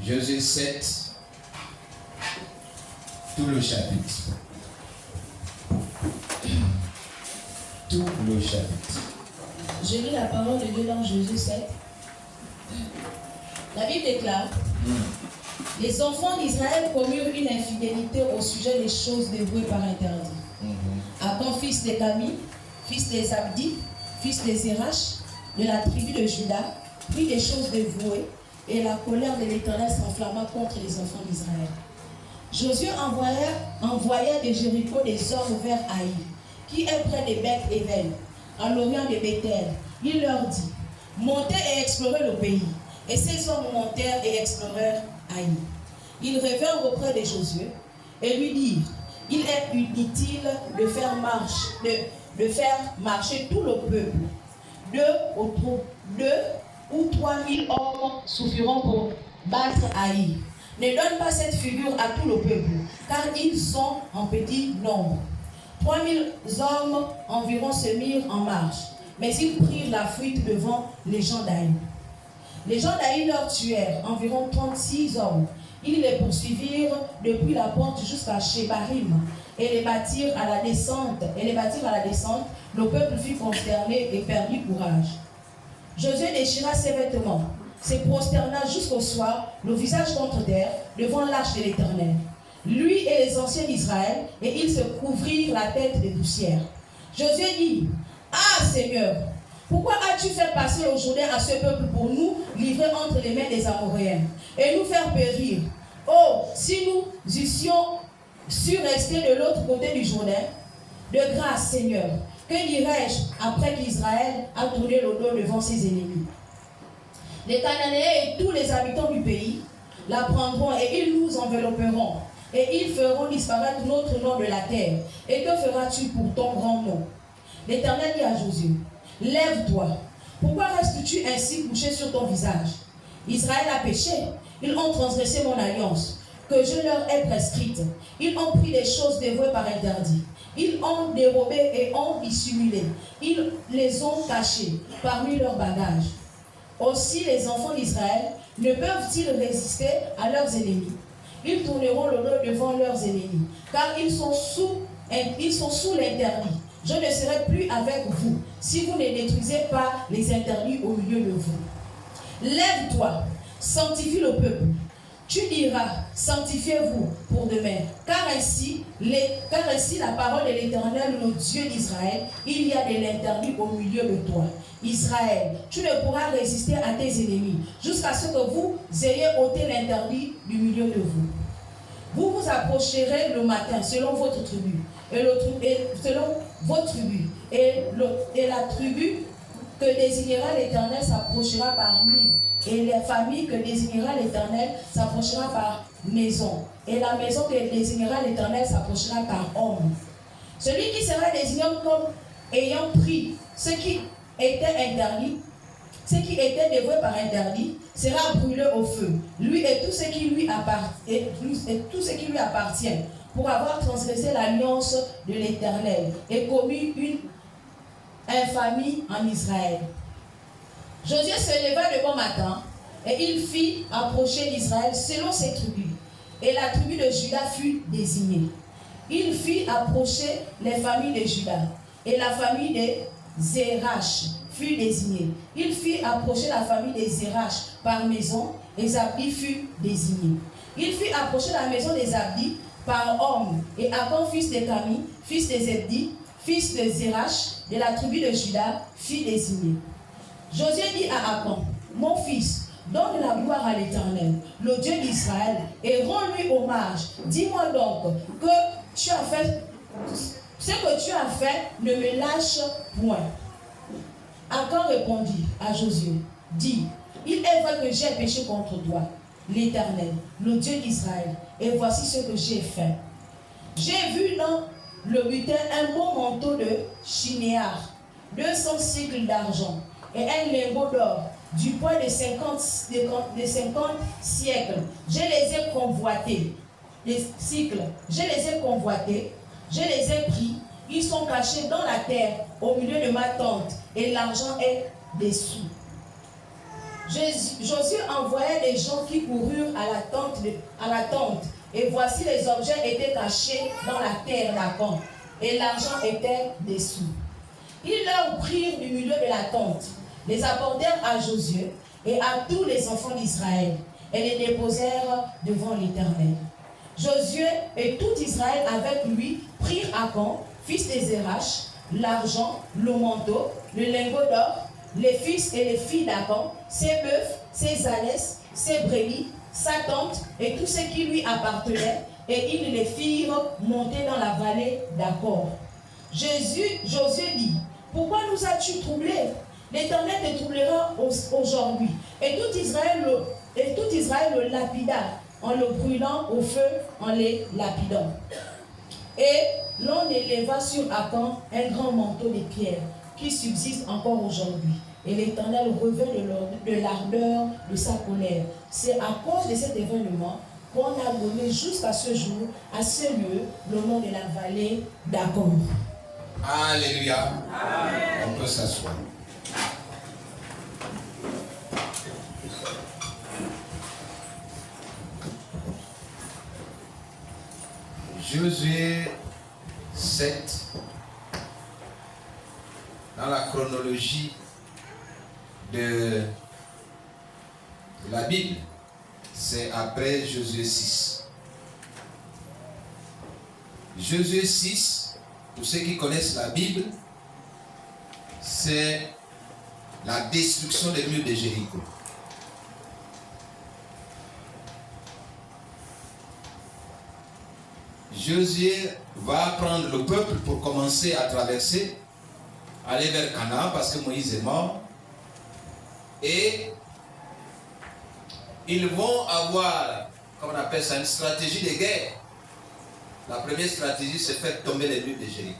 Josué 7, tout le chapitre. Tout le chapitre. Je lis la parole de Dieu dans Josué 7. La Bible déclare: les enfants d'Israël commirent une infidélité au sujet des choses dévouées par interdit. Achan, fils de Cami, fils des Zabdi, fils des Zérach, de la tribu de Juda, prit des choses dévouées, et la colère de l'Éternel s'enflamma contre les enfants d'Israël. Josué envoya de Jéricho des hommes vers Haï, qui est près de Beth-Ével, à l'orient de Bethel. Il leur dit: montez et explorez le pays. Et ces hommes montèrent et explorèrent Haï. Ils revinrent auprès de Josué et lui dirent: il est inutile de faire marcher tout le peuple. 2 ou 3 000 hommes suffiront pour battre Haï. Ne donne pas cette figure à tout le peuple, car ils sont en petit nombre. 3 000 hommes environ se mirent en marche, mais ils prirent la fuite devant les gens d'Haï. Les gens d'Haï leur tuèrent environ 36 hommes. Ils les poursuivirent depuis la porte jusqu'à Shebarim et les bâtirent à la descente. Le peuple fut consterné et perdit courage. Josué déchira ses vêtements, se prosterna jusqu'au soir, le visage contre terre, devant l'arche de l'Éternel. Lui et les anciens d'Israël, et ils se couvrirent la tête de poussière. Josué dit: ah Seigneur, pourquoi as-tu fait passer le Jourdain à ce peuple pour nous livrer entre les mains des Amoréens et nous faire périr? Oh, si nous eussions su rester de l'autre côté du Jourdain. De grâce, Seigneur, que dirais-je après qu'Israël a tourné le dos devant ses ennemis? Les Cananéens et tous les habitants du pays la prendront et ils nous envelopperont. Et ils feront disparaître notre nom de la terre. Et que feras-tu pour ton grand nom? L'Éternel dit à Josué: lève-toi. Pourquoi restes-tu ainsi couché sur ton visage? Israël a péché. Ils ont transgressé mon alliance que je leur ai prescrite. Ils ont pris des choses dévouées par interdit. Ils ont dérobé et ont dissimulé. Ils les ont cachées parmi leurs bagages. Aussi les enfants d'Israël ne peuvent-ils résister à leurs ennemis? Ils tourneront le dos devant leurs ennemis, car ils sont sous l'interdit. Je ne serai plus avec vous si vous ne détruisez pas les interdits au milieu de vous. Lève-toi, sanctifie le peuple. Tu diras: sanctifiez-vous pour demain, car ainsi la parole de l'Éternel, le Dieu d'Israël, il y a de l'interdit au milieu de toi. Israël, tu ne pourras résister à tes ennemis jusqu'à ce que vous ayez ôté l'interdit du milieu de vous. Vous vous approcherez le matin selon votre tribu, et la tribu que désignera l'Éternel s'approchera par mille, et la famille que désignera l'Éternel s'approchera par maison, et la maison que désignera l'Éternel s'approchera par homme. Celui qui sera désigné comme ayant pris ce qui était interdit, ce qui était dévoué par interdit, sera brûlé au feu, lui et tout ce qui lui appartient, pour avoir transgressé l'alliance de l'Éternel et commis une infamie en Israël. Josué se leva de bon matin et il fit approcher l'Israël selon ses tribus. Et la tribu de Juda fut désignée. Il fit approcher les familles de Juda. Et la famille de Zérach fut désignée. Il fit approcher la famille de Zérach par maison, et Zabdi fut désigné. Il fit approcher la maison des Zabdi par homme. Et Achan, fils de Cami, fils de Zebdi, fils de Zérach, de la tribu de Juda, fut désigné. Josué dit à Achan: mon fils, donne la gloire à l'Éternel, le Dieu d'Israël, et rends-lui hommage. Dis-moi donc que tu as fait, ce que tu as fait ne me lâche point. Achan répondit à Josué: dis, il est vrai que j'ai péché contre toi, l'Éternel, le Dieu d'Israël, et voici ce que j'ai fait. J'ai vu dans le butin un beau manteau de chinéar, 200 cycles d'argent, et un lingot d'or du poids de 50 siècles. Je les ai convoités. Les cycles, je les ai convoités, je les ai pris. Ils sont cachés dans la terre, au milieu de ma tente, et l'argent est dessous. Josué envoya des gens qui coururent à la tente. Et voici les objets étaient cachés dans la terre d'Acan. Et l'argent était dessous. Ils leur prirent du milieu de la tente, les apportèrent à Josué et à tous les enfants d'Israël, et les déposèrent devant l'Éternel. Josué et tout Israël avec lui prirent Acan, fils des Zérach, l'argent, le manteau, le lingot d'or, les fils et les filles d'Acan, ses bœufs, ses ânesses, ses brebis, sa tente et tout ce qui lui appartenait, et ils les firent monter dans la vallée d'Accor. Josué dit, pourquoi nous as-tu troublés? L'Éternel te troublera aujourd'hui. Et tout Israël le lapida en le brûlant au feu, en les lapidant. Et l'on éleva sur Acan un grand manteau de pierre qui subsiste encore aujourd'hui. Et l'Éternel revint de l'ardeur de sa colère. C'est à cause de cet événement qu'on a donné jusqu'à ce jour, à ce lieu, le nom de la vallée d'Accor. Alléluia. Amen. On peut s'asseoir. Josué 7, dans la chronologie de la Bible, c'est après Josué 6. Josué 6, pour ceux qui connaissent la Bible, c'est la destruction des murs de Jéricho. Josué va prendre le peuple pour commencer à traverser, aller vers Canaan parce que Moïse est mort. Et ils vont avoir, comme on appelle ça, une stratégie de guerre. La première stratégie, c'est faire tomber les murs de Jéricho.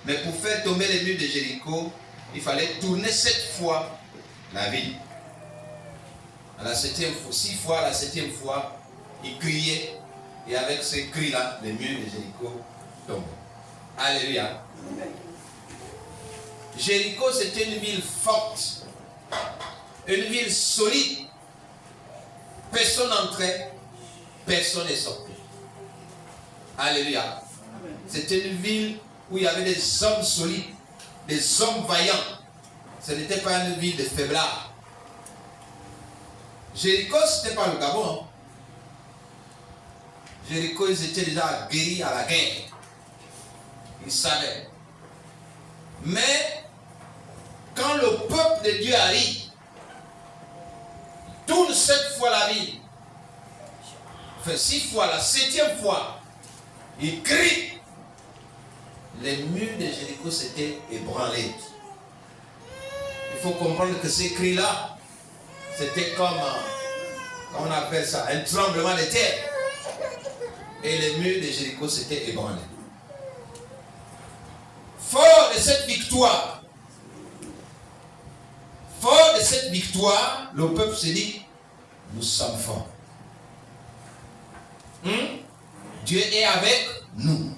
Mais pour faire tomber les murs de Jéricho, il fallait tourner 7 fois la ville. À la 7e fois, 6 fois, à la 7e fois, ils criaient. Et avec ces cris-là, les murs de Jéricho tombent. Alléluia. Jéricho, c'était une ville forte, une ville solide. Personne n'entrait, personne n'est sorti. Alléluia. C'était une ville où il y avait des hommes solides, des hommes vaillants. Ce n'était pas une ville de faiblards. Jéricho, ce n'était pas le Gabon. Hein. Jéricho, ils étaient déjà guéris à la guerre. Ils savaient. Mais, quand le peuple de Dieu arrive, tourne 7 fois la ville, fait 6 fois, la 7e fois, il crie. Les murs de Jéricho s'étaient ébranlés. Il faut comprendre que ces cris-là, c'était comme, on appelle ça, un tremblement de terre. Et les murs de Jéricho s'étaient ébranlés. Fort de cette victoire, le peuple se dit, nous sommes forts. Dieu est avec nous.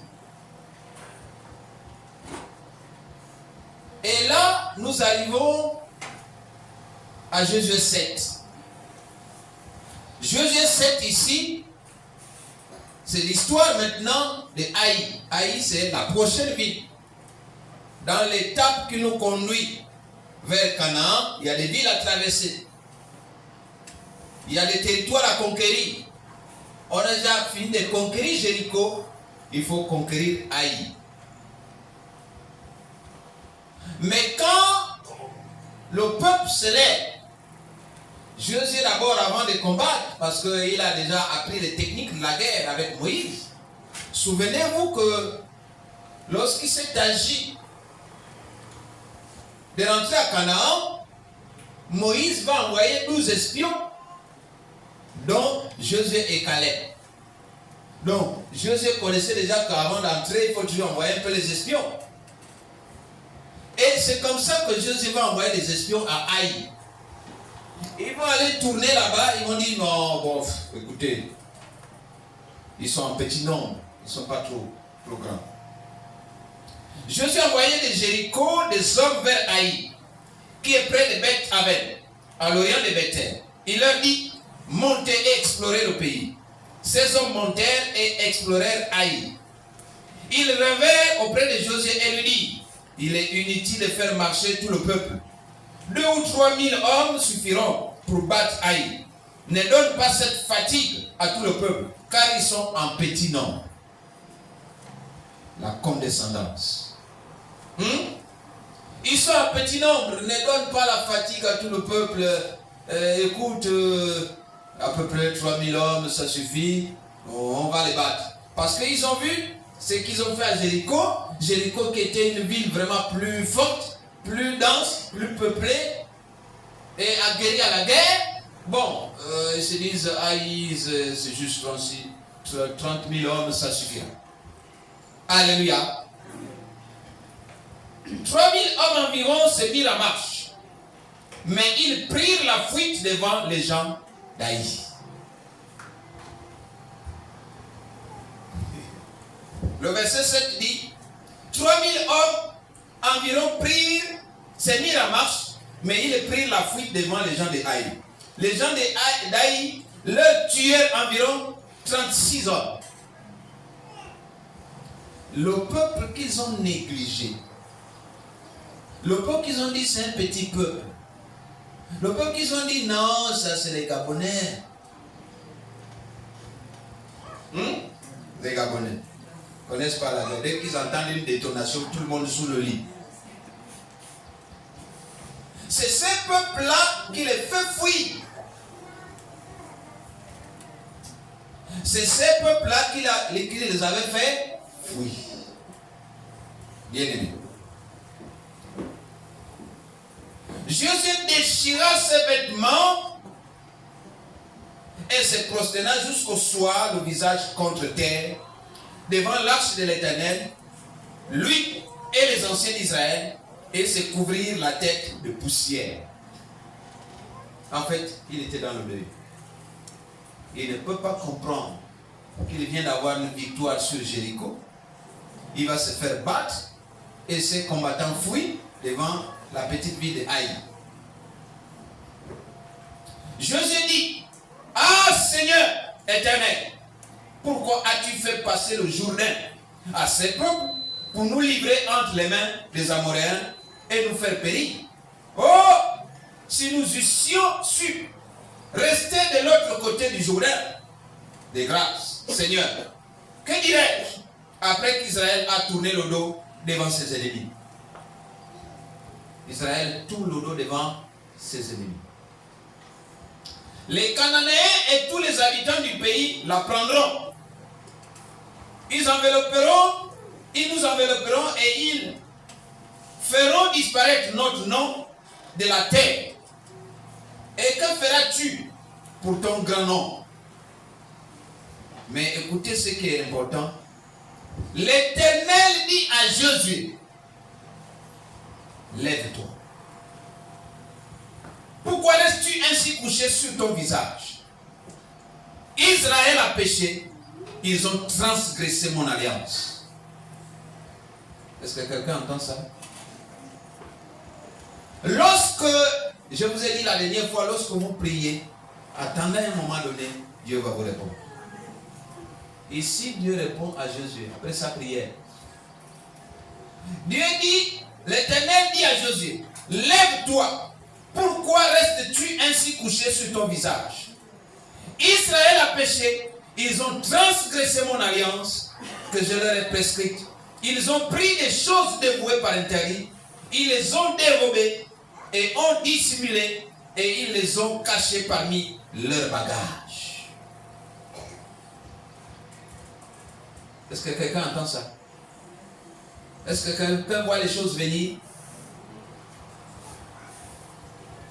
Et là, nous arrivons à Josué 7. Josué 7 ici, c'est l'histoire maintenant de Haï. Haï, c'est la prochaine ville. Dans l'étape qui nous conduit vers Canaan, il y a des villes à traverser. Il y a des territoires à conquérir. On a déjà fini de conquérir Jéricho, il faut conquérir Haï. Mais quand le peuple se lève, Josué d'abord avant de combattre, parce qu'il a déjà appris les techniques de la guerre avec Moïse. Souvenez-vous que lorsqu'il s'est agi de rentrer à Canaan, Moïse va envoyer 12 espions, dont Josué et Caleb. Donc, Josué connaissait déjà qu'avant d'entrer, il faut toujours envoyer un peu les espions. Et c'est comme ça que Josué va envoyer les espions à Haï. Ils vont aller tourner là-bas, ils vont dire non, bon, écoutez, ils sont en petit nombre, ils ne sont pas trop grands. Josué a envoyé de Jéricho des hommes vers Haï, qui est près de Beth Aven. à l'orient de Bethel. Il leur dit, montez et explorez le pays. Ces hommes montèrent et explorèrent Haï. Ils revinrent auprès de Josué et lui dirent, il est inutile de faire marcher tout le peuple. 2 ou 3 000 hommes suffiront pour battre Haï. Ne donne pas cette fatigue à tout le peuple, car ils sont en petit nombre. La condescendance. Ils sont en petit nombre, ne donne pas la fatigue à tout le peuple. Écoute, à peu près 3 000 hommes, ça suffit, on va les battre. Parce qu'ils ont vu ce qu'ils ont fait à Jéricho. Jéricho qui était une ville vraiment plus forte, plus dense, plus peuplée, et aguerrie à la guerre. Bon, ils se disent, c'est juste 30 000 hommes, ça suffira. Alléluia. 3 000 hommes environ se mirent en marche. Mais ils prirent la fuite devant les gens d'Haï. Le verset 7 dit, 3 000 hommes environ se mirent en marche, mais ils prirent la fuite devant les gens d'Haï. Les gens d'Haï leur tuèrent environ 36 hommes. Le peuple qu'ils ont négligé, le peuple qu'ils ont dit c'est un petit peuple, le peuple qu'ils ont dit non, ça c'est les Gabonais. Les Gabonais ne connaissent pas la guerre. Dès qu'ils entendent une détonation, tout le monde sous le lit. C'est ce peuple-là qui les fait fuir. C'est ce peuple-là qui les avait fait fuir. Bien aimé. Josué déchira ses vêtements et se prosterna jusqu'au soir, le visage contre terre, devant l'arche de l'Éternel, lui et les anciens d'Israël, et se couvrir la tête de poussière. En fait, il était dans le deuil. Il ne peut pas comprendre qu'il vient d'avoir une victoire sur Jéricho. Il va se faire battre et ses combattants fuient devant la petite ville de Haï. Josué dit, ah Seigneur éternel, pourquoi as-tu fait passer le Jourdain à ces peuples pour nous livrer entre les mains des Amoréens et nous faire périr? Oh, si nous eussions su rester de l'autre côté du Jourdain, de grâce, Seigneur, que dirais-je après qu'Israël a tourné le dos devant ses ennemis? Israël tourne le dos devant ses ennemis. Les Cananéens et tous les habitants du pays la prendront. Ils nous envelopperont et ils feront disparaître notre nom de la terre. Et que feras-tu pour ton grand nom? Mais écoutez ce qui est important. L'Éternel dit à Josué, lève-toi. Pourquoi restes-tu ainsi couché sur ton visage? Israël a péché, ils ont transgressé mon alliance. Est-ce que quelqu'un entend ça? Lorsque, je vous ai dit la dernière fois, lorsque vous priez, attendez un moment donné, Dieu va vous répondre. Ici, Dieu répond à Josué après sa prière. Dieu dit, l'Éternel dit à Josué, lève-toi. Pourquoi restes-tu ainsi couché sur ton visage? Israël a péché, ils ont transgressé mon alliance que je leur ai prescrite. Ils ont pris des choses dévouées par interdit, ils les ont dérobées et ont dissimulé et ils les ont cachées parmi leurs bagages. Est-ce que quelqu'un entend ça? Est-ce que quelqu'un voit les choses venir?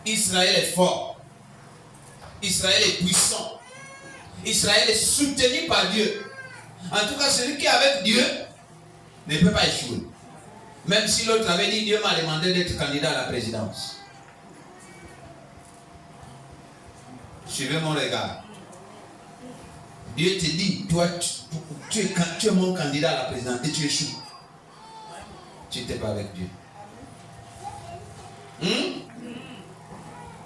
Israël est fort. Israël est puissant. Israël est soutenu par Dieu. En tout cas, celui qui est avec Dieu ne peut pas échouer. Même si l'autre avait dit, Dieu m'a demandé d'être candidat à la présidence. Suivez mon regard. Dieu te dit, toi, tu es mon candidat à la présidence et tu échoues. Tu n'étais pas avec Dieu.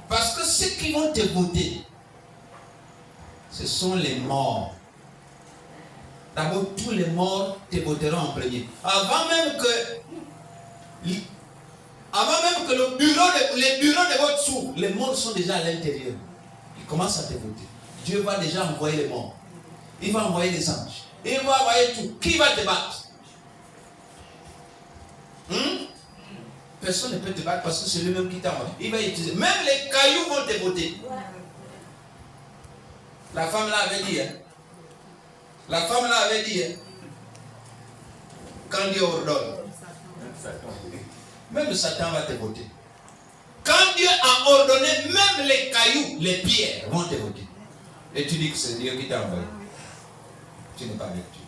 Parce que qui vont te voter, ce sont les morts. D'abord, tous les morts te voteront en premier. Avant même que les bureaux de vote s'ouvrent, les morts sont déjà à l'intérieur. Ils commencent à te voter. Dieu va déjà envoyer les morts. Il va envoyer des anges. Il va envoyer tout. Qui va te battre? Personne ne peut te battre parce que c'est lui-même qui t'a envoyé. Il va utiliser. Même les cailloux vont te voter. La femme là avait dit. La femme là avait dit. Quand Dieu ordonne. Même Satan va te voter. Quand Dieu a ordonné, même les cailloux, les pierres vont te voter. Et tu dis que c'est Dieu qui t'a envoyé. Tu n'es pas avec Dieu.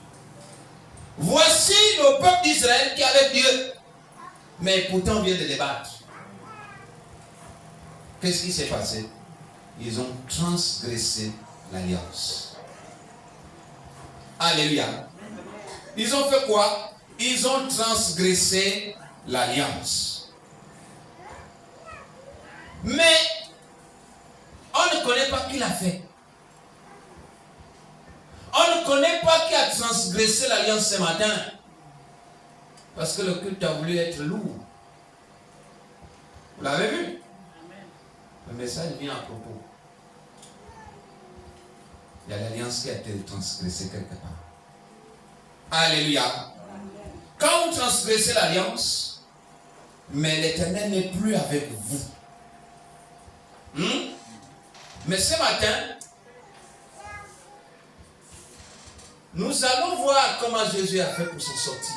Voici le peuple d'Israël qui est avec Dieu. Mais pourtant on vient de débattre. Qu'est-ce qui s'est passé? Ils ont transgressé l'alliance. Alléluia. Ils ont fait quoi? Ils ont transgressé l'alliance. Mais on ne connaît pas qui l'a fait. On ne connaît pas qui a transgressé l'alliance ce matin. Parce que le culte a voulu être lourd. Vous l'avez vu? Le message vient à propos. Il y a l'alliance qui a été transgressée quelque part. Alléluia. Quand vous transgressez l'alliance, mais l'Éternel n'est plus avec vous. Mais ce matin, nous allons voir comment Jésus a fait pour s'en sortir.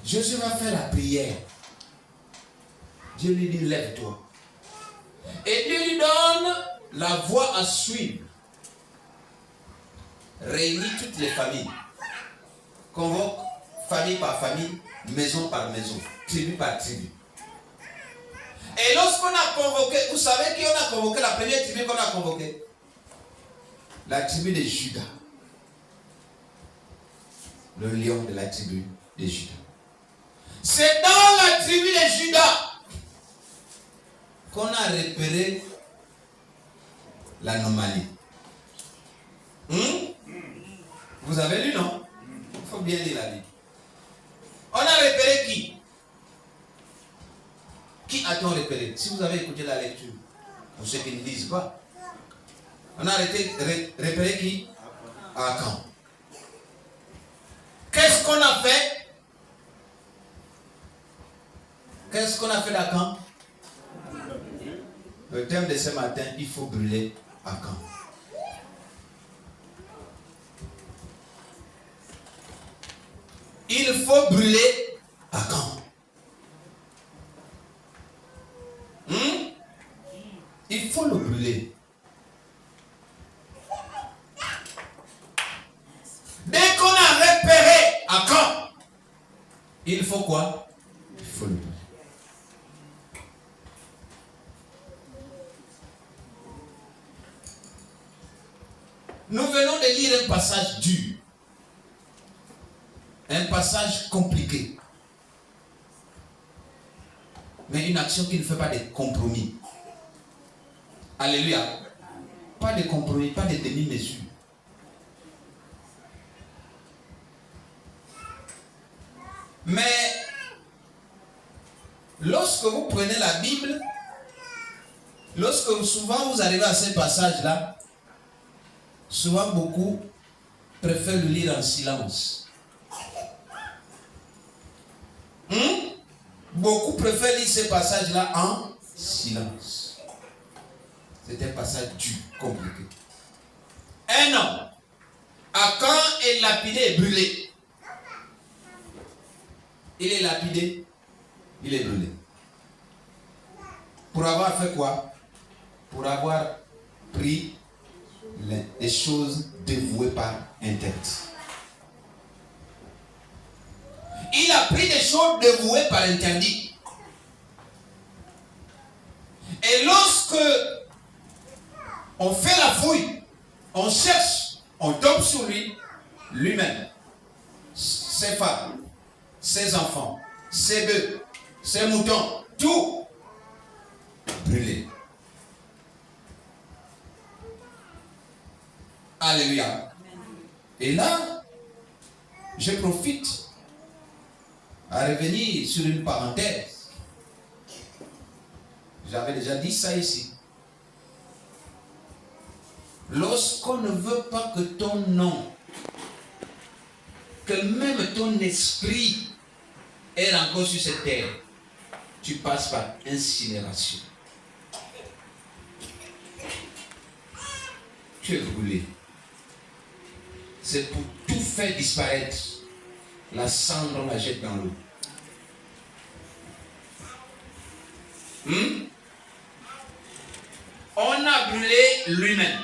Jésus va faire la prière. Dieu lui dit, lève-toi. Et Dieu lui donne la voie à suivre. Réunit toutes les familles. Convoque famille par famille, maison par maison, tribu par tribu. Et lorsqu'on a convoqué, vous savez qui on a convoqué, la première tribu qu'on a convoquée? La tribu de Juda. Le lion de la tribu de Juda. C'est dans la tribu de Juda qu'on a repéré l'anomalie. Vous avez lu, non? Il faut bien lire la Bible. On a repéré qui? Qui a-t-on repéré? Si vous avez écouté la lecture, pour ceux qui ne lisent pas, on a repéré qui? Akan. Qu'est-ce qu'on a fait? Qu'est-ce qu'on a fait d'Akan? Le thème de ce matin, il faut brûler Akan. Il faut brûler Akan. Il faut le brûler. Dès qu'on a repéré Akan, il faut quoi? Il faut le brûler. Nous venons de lire un passage dur. Un passage compliqué. Mais une action qui ne fait pas de compromis. Alléluia. Pas de compromis, pas de demi-mesure. Mais lorsque vous prenez la Bible, lorsque souvent vous arrivez à ce passage-là, souvent beaucoup préfèrent le lire en silence. Beaucoup préfèrent lire ce passage-là en silence. C'est un passage dur, compliqué. Un homme, Akan est lapidé et brûlé. Il est lapidé, il est brûlé. Pour avoir fait quoi? Pour avoir pris les choses dévouées par interdit. Il a pris des choses dévouées par interdit. Et lorsque on fait la fouille, on cherche, on tombe sur lui, lui-même, ses femmes, ses enfants, ses bœufs, ses moutons, tout brûlé. Alléluia. Et là, je profite à revenir sur une parenthèse. J'avais déjà dit ça ici. Lorsqu'on ne veut pas que ton nom, que même ton esprit est encore sur cette terre, tu passes par incinération. Tu es brûlé. C'est pour tout faire disparaître. La cendre, on la jette dans l'eau. On a brûlé lui-même,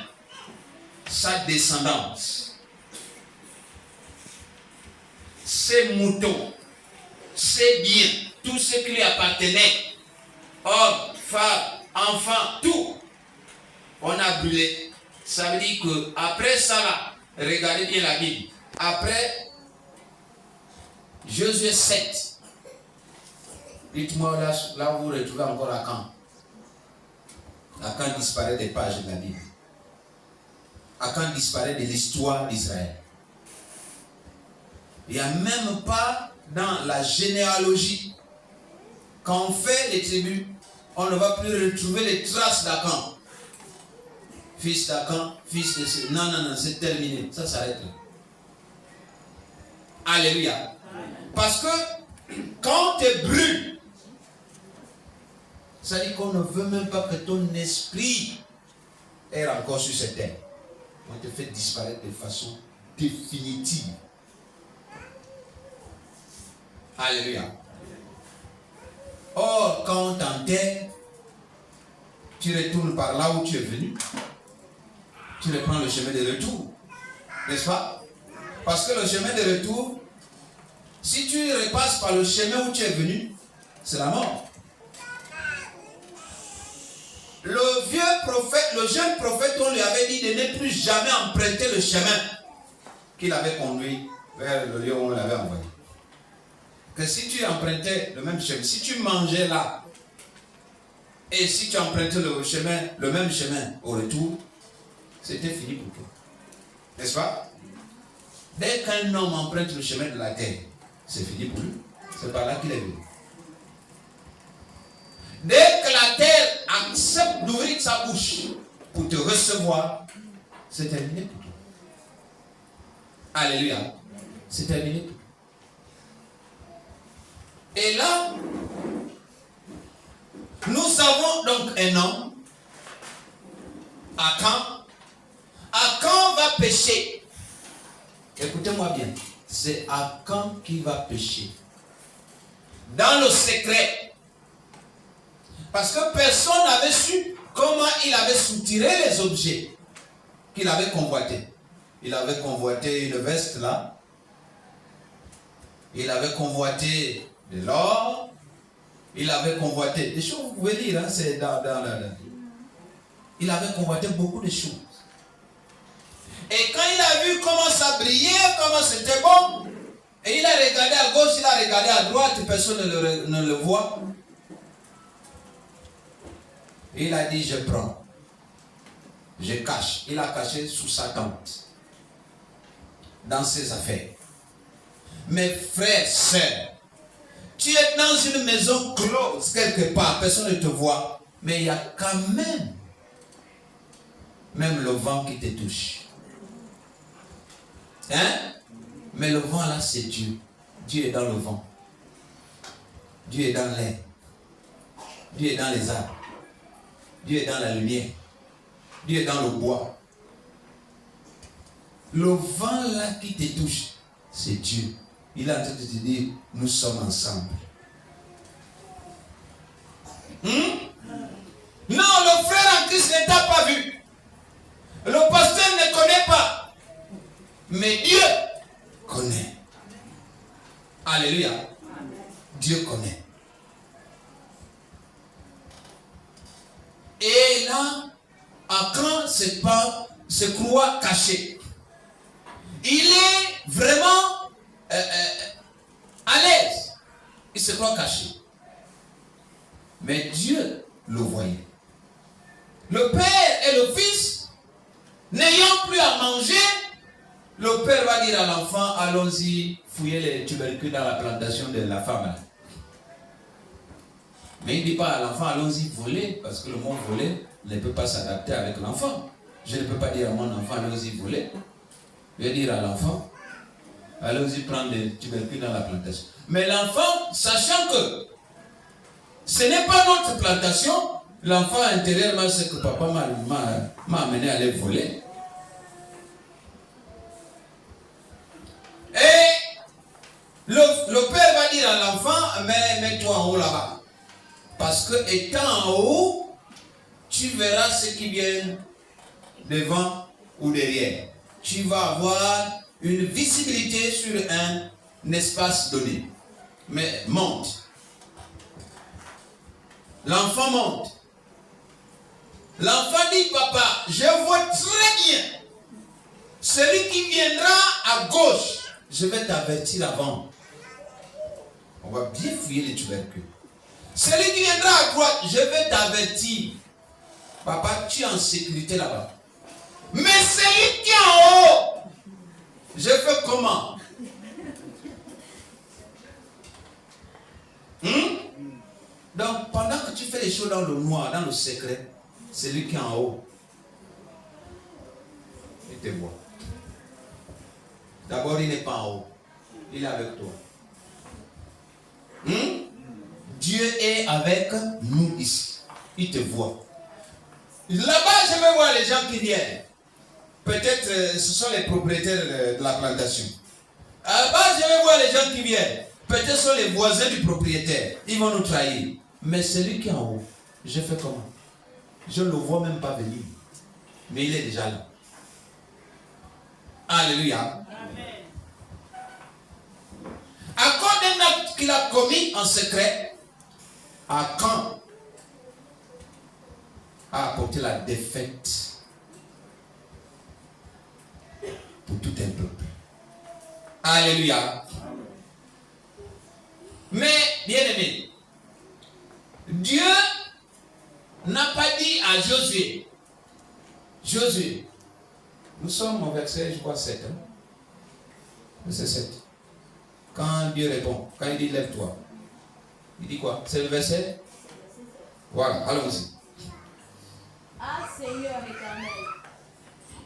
sa descendance, ses moutons, ses biens, tout ce qui lui appartenait, hommes, femmes, enfants, tout, on a brûlé. Ça veut dire que après ça là, regardez bien la Bible, après Josué 7, dites-moi là où vous retrouvez encore Akan. Akan disparaît des pages de la Bible. Akan disparaît de l'histoire d'Israël. Il n'y a même pas dans la généalogie. Quand on fait les tribus, on ne va plus retrouver les traces d'Akan. Fils d'Akan, fils de ce... Non, c'est terminé. Ça s'arrête là. Alléluia. Parce que quand tu brûles, ça dit qu'on ne veut même pas que ton esprit est encore sur cette terre. On te fait disparaître de façon définitive. Alléluia. Or, quand on t'enterre, tu retournes par là où tu es venu. Tu reprends le chemin de retour. N'est-ce pas? Parce que le chemin de retour, si tu repasses par le chemin où tu es venu, c'est la mort. Le vieux prophète, le jeune prophète, on lui avait dit de ne plus jamais emprunter le chemin qu'il avait conduit vers le lieu où on l'avait envoyé. Que si tu empruntais le même chemin, si tu mangeais là, et si tu empruntais le même chemin au retour, c'était fini pour toi. N'est-ce pas? Dès qu'un homme emprunte le chemin de la terre, c'est fini pour lui. C'est par là qu'il est venu. Dès que la terre accepte d'ouvrir sa bouche pour te recevoir, c'est terminé pour toi. Alléluia. C'est terminé pour toi. Et là, nous avons donc un homme, Akan. Akan va pécher. Écoutez-moi bien. C'est Akan qui va pécher. Dans le secret. Parce que personne n'avait su comment il avait soutiré les objets qu'il avait convoités. Il avait convoité une veste là. Il avait convoité de l'or. Il avait convoité des choses, vous pouvez lire, hein, c'est dans il avait convoité beaucoup de choses. Et quand il a vu comment ça brillait, comment c'était bon, et il a regardé à gauche, il a regardé à droite, personne ne le voit. Il a dit, je prends. Je cache. Il a caché sous sa tente. Dans ses affaires. Mes frères, sœurs, tu es dans une maison close quelque part, personne ne te voit. Mais il y a quand même le vent qui te touche. Hein? Mais le vent là, c'est Dieu. Dieu est dans le vent. Dieu est dans l'air. Dieu est dans les arbres. Dieu est dans la lumière. Dieu est dans le bois. Le vent là qui te touche, c'est Dieu. Il est en train de te dire, nous sommes ensemble. Non, le frère en Christ ne t'a pas vu. Le pasteur ne connaît pas. Mais Dieu connaît. Alléluia. Dieu connaît. Et là, Akan se croit caché. Il est vraiment à l'aise. Il se croit caché. Mais Dieu le voyait. Le Père et le Fils, n'ayant plus à manger, dire à l'enfant, allons-y fouiller les tubercules dans la plantation de la femme. Mais il ne dit pas à l'enfant, allons-y voler, parce que le mot voler ne peut pas s'adapter avec l'enfant. Je ne peux pas dire à mon enfant, allons-y voler. Je vais dire à l'enfant, allons-y prendre des tubercules dans la plantation. Mais l'enfant, sachant que ce n'est pas notre plantation, l'enfant intérieurement sait que papa m'a amené à aller voler. Et le père va dire à l'enfant, mais mets-toi en haut là-bas. Parce que étant en haut, tu verras ce qui vient devant ou derrière. Tu vas avoir une visibilité sur un espace donné. Mais monte. L'enfant monte. L'enfant dit, papa, je vois très bien. Celui qui viendra à gauche, je vais t'avertir avant. On va bien fouiller les tubercules. Celui qui viendra à droite, je vais t'avertir. Papa, tu es en sécurité là-bas. Mais celui qui est en haut, je fais comment? Donc, pendant que tu fais les choses dans le noir, dans le secret, celui qui est en haut, il te voit. D'abord, il n'est pas en haut. Il est avec toi. Dieu est avec nous ici. Il te voit. Là-bas, je vais voir les gens qui viennent. Peut-être ce sont les propriétaires de la plantation. Là-bas, je vais voir les gens qui viennent. Peut-être ce sont les voisins du propriétaire. Ils vont nous trahir. Mais celui qui est en haut, je fais comment? Je ne le vois même pas venir. Mais il est déjà là. Alléluia. Amen. À cause d'un acte qu'il a commis en secret, Akan a apporté la défaite pour tout un peuple. Alléluia. Mais, bien aimé, Dieu n'a pas dit à Josué, Josué, nous sommes au verset, je crois, 7. Verset 7. Quand Dieu répond, quand il dit lève-toi, il dit quoi? C'est le verset? Voilà, allons-y. Ah Seigneur éternel,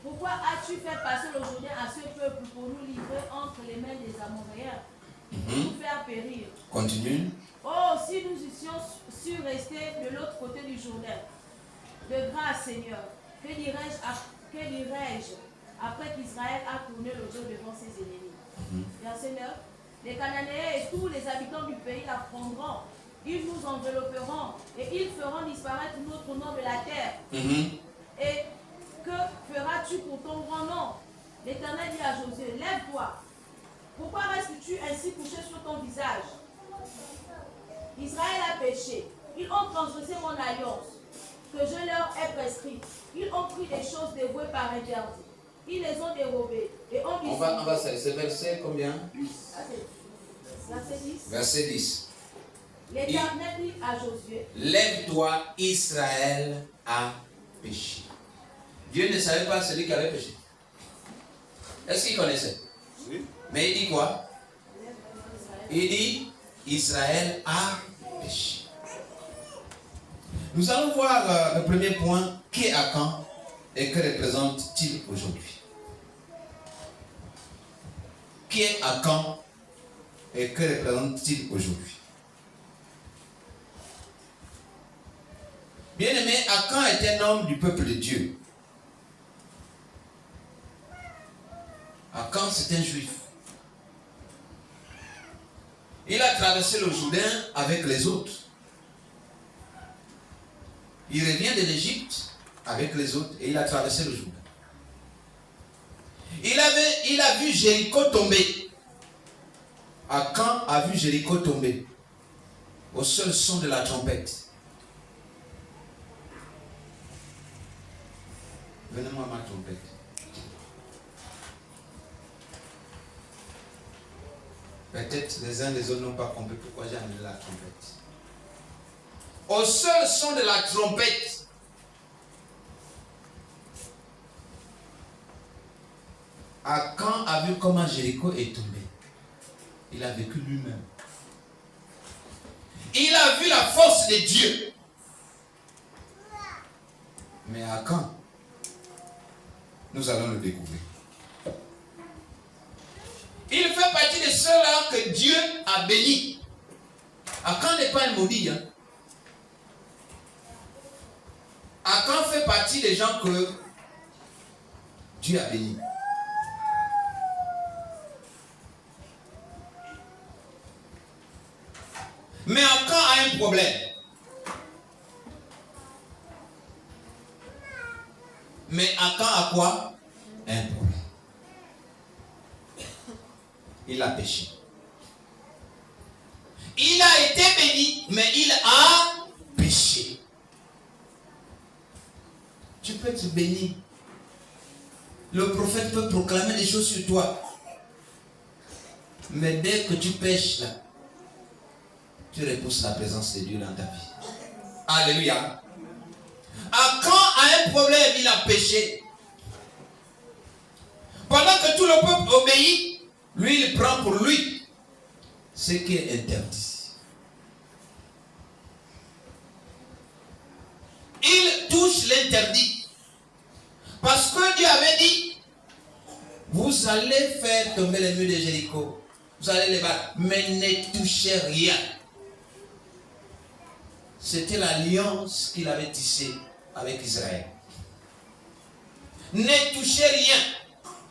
pourquoi as-tu fait passer le Jourdain à ce peuple pour nous livrer entre les mains des Amoréens, nous faire périr? Continue. Oh, si nous eussions su rester de l'autre côté du Jourdain. De grâce, Seigneur, que dirais-je après qu'Israël a tourné le dos devant ses ennemis? Verset 9. Les Cananéens et tous les habitants du pays affronteront. Ils nous envelopperont et ils feront disparaître notre nom de la terre. Et que feras-tu pour ton grand nom? L'Éternel dit à Josué, lève-toi. Pourquoi restes-tu ainsi couché sur ton visage? Israël a péché. Ils ont transgressé mon alliance que je leur ai prescrite. Ils ont pris des choses dévouées par interdit. Ils les ont dérobées et ont On va c'est verset combien? Verset 10. Verset 10. L'Éternel dit à Josué, lève-toi, Israël a péché. Dieu ne savait pas celui qui avait péché. Est-ce qu'il connaissait? Oui. Mais il dit quoi? Il dit Israël a péché. Nous allons voir le premier point, qui est Akan et que représente-t-il aujourd'hui? Qui est Akan et que représente-t-il aujourd'hui? Bien-aimé, Akan est un homme du peuple de Dieu. Akan, c'est un juif. Il a traversé le Jourdain avec les autres. Il revient de l'Égypte avec les autres et il a traversé le Jourdain. Il a vu Jéricho tomber. Akan a vu Jéricho tomber au seul son de la trompette. Venez-moi ma trompette. Peut-être les uns les autres n'ont pas compris pourquoi j'ai amené la trompette. Au seul son de la trompette, Akan a vu comment Jéricho est tombé. Il a vécu lui-même. Il a vu la force de Dieu. Mais Akan, nous allons le découvrir. Il fait partie de ceux-là que Dieu a bénis. Akan n'est pas un maudit. Akan fait partie des gens que Dieu a bénis. Mais Akan a un problème. Mais Akan a quoi? Un problème. Il a péché. Il a été béni, mais il a péché. Tu peux être béni. Le prophète peut proclamer des choses sur toi. Mais dès que tu pèches là, tu repousses la présence de Dieu dans ta vie. Alléluia. Akan a un problème, il a péché. Pendant que tout le peuple obéit, lui il prend pour lui ce qui est interdit. Il touche l'interdit. Parce que Dieu avait dit, vous allez faire tomber les murs de Jéricho. Vous allez les battre, mais ne touchez rien. C'était l'alliance qu'il avait tissée avec Israël. Ne touchez rien.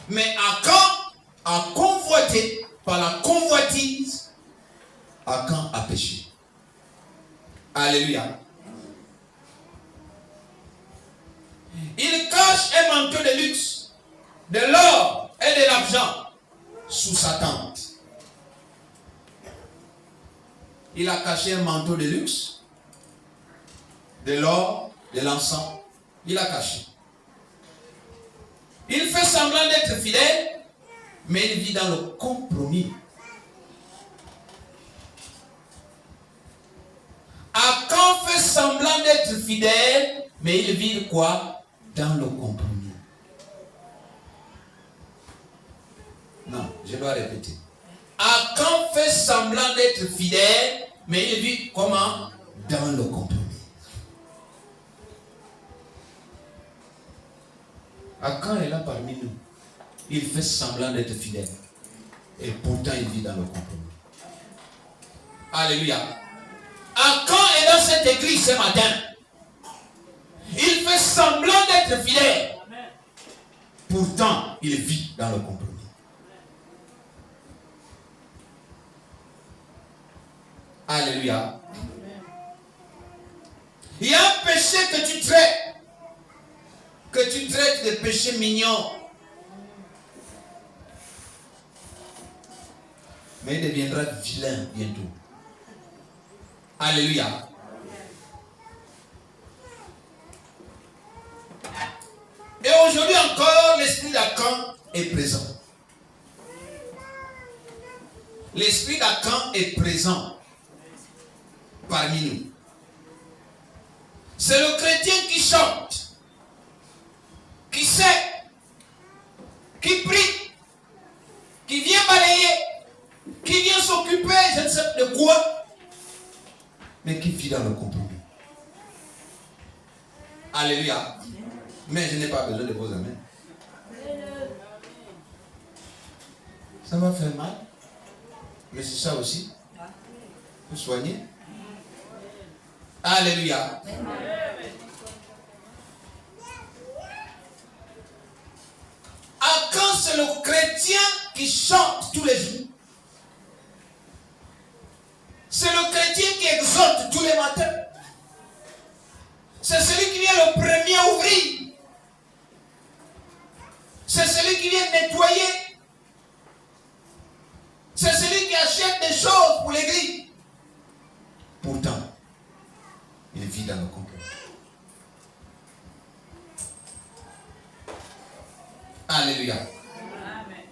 Mais Akan a convoité, par la convoitise, Akan a péché. Alléluia. Il cache un manteau de luxe, de l'or et de l'argent sous sa tente. Il a caché un manteau de luxe, de l'or, de l'encens. Il a caché. Il fait semblant d'être fidèle, mais il vit dans le compromis. Akan fait semblant d'être fidèle, mais il vit quoi? Dans le compromis. Non, je dois répéter. Akan fait semblant d'être fidèle, mais il vit comment? Dans le compromis. Akan est là parmi nous. Il fait semblant d'être fidèle. Et pourtant il vit dans le compromis. Alléluia. Akan est dans cette église ce matin. Il fait semblant d'être fidèle. Pourtant il vit dans le compromis. Alléluia. Il y a un péché que tu traites de péché mignon. Mais il deviendra vilain bientôt. Alléluia. Et aujourd'hui encore, l'esprit d'Akan est présent. L'esprit d'Akan est présent parmi nous. C'est le chrétien qui chante, qui sait, qui prie, qui vient balayer, qui vient s'occuper, je ne sais de quoi, mais qui vit dans le compromis. Alléluia. Mais je n'ai pas besoin de vos amens. Ça m'a fait mal, mais c'est ça aussi. Vous soignez. Alléluia. Akan, c'est le chrétien qui chante tous les jours. C'est le chrétien qui exhorte tous les matins. C'est celui qui vient le premier ouvrir. C'est celui qui vient nettoyer. C'est celui qui achète des choses pour l'église. Pourtant, il vit dans le compromis. Alléluia. Amen.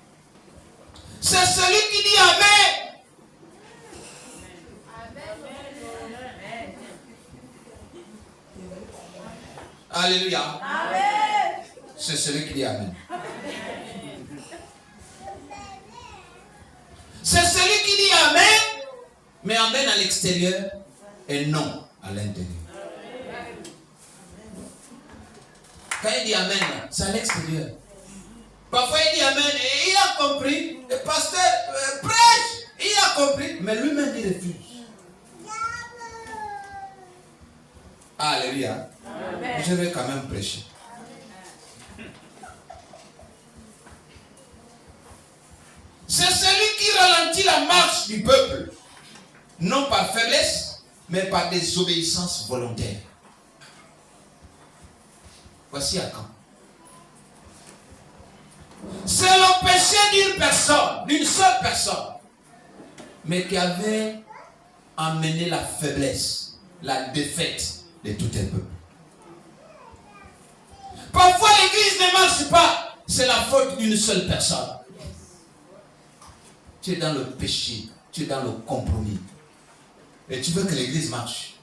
C'est celui qui dit Amen. Alléluia. Amen. C'est celui qui dit Amen. Mais amen à l'extérieur et non à l'intérieur. Quand il dit amen, c'est à l'extérieur. Parfois il dit amen et il a compris. Le pasteur prêche, il a compris. Mais lui-même il refuse. Alléluia. Je vais quand même prêcher. C'est celui qui ralentit la marche du peuple. Non par faiblesse, mais par désobéissance volontaire. Voici à quand. C'est le péché d'une personne, d'une seule personne, mais qui avait amené la faiblesse, la défaite de tout un peuple. Parfois l'église ne marche pas, c'est la faute d'une seule personne. Tu es dans le péché, tu es dans le compromis. Et tu veux que l'église marche.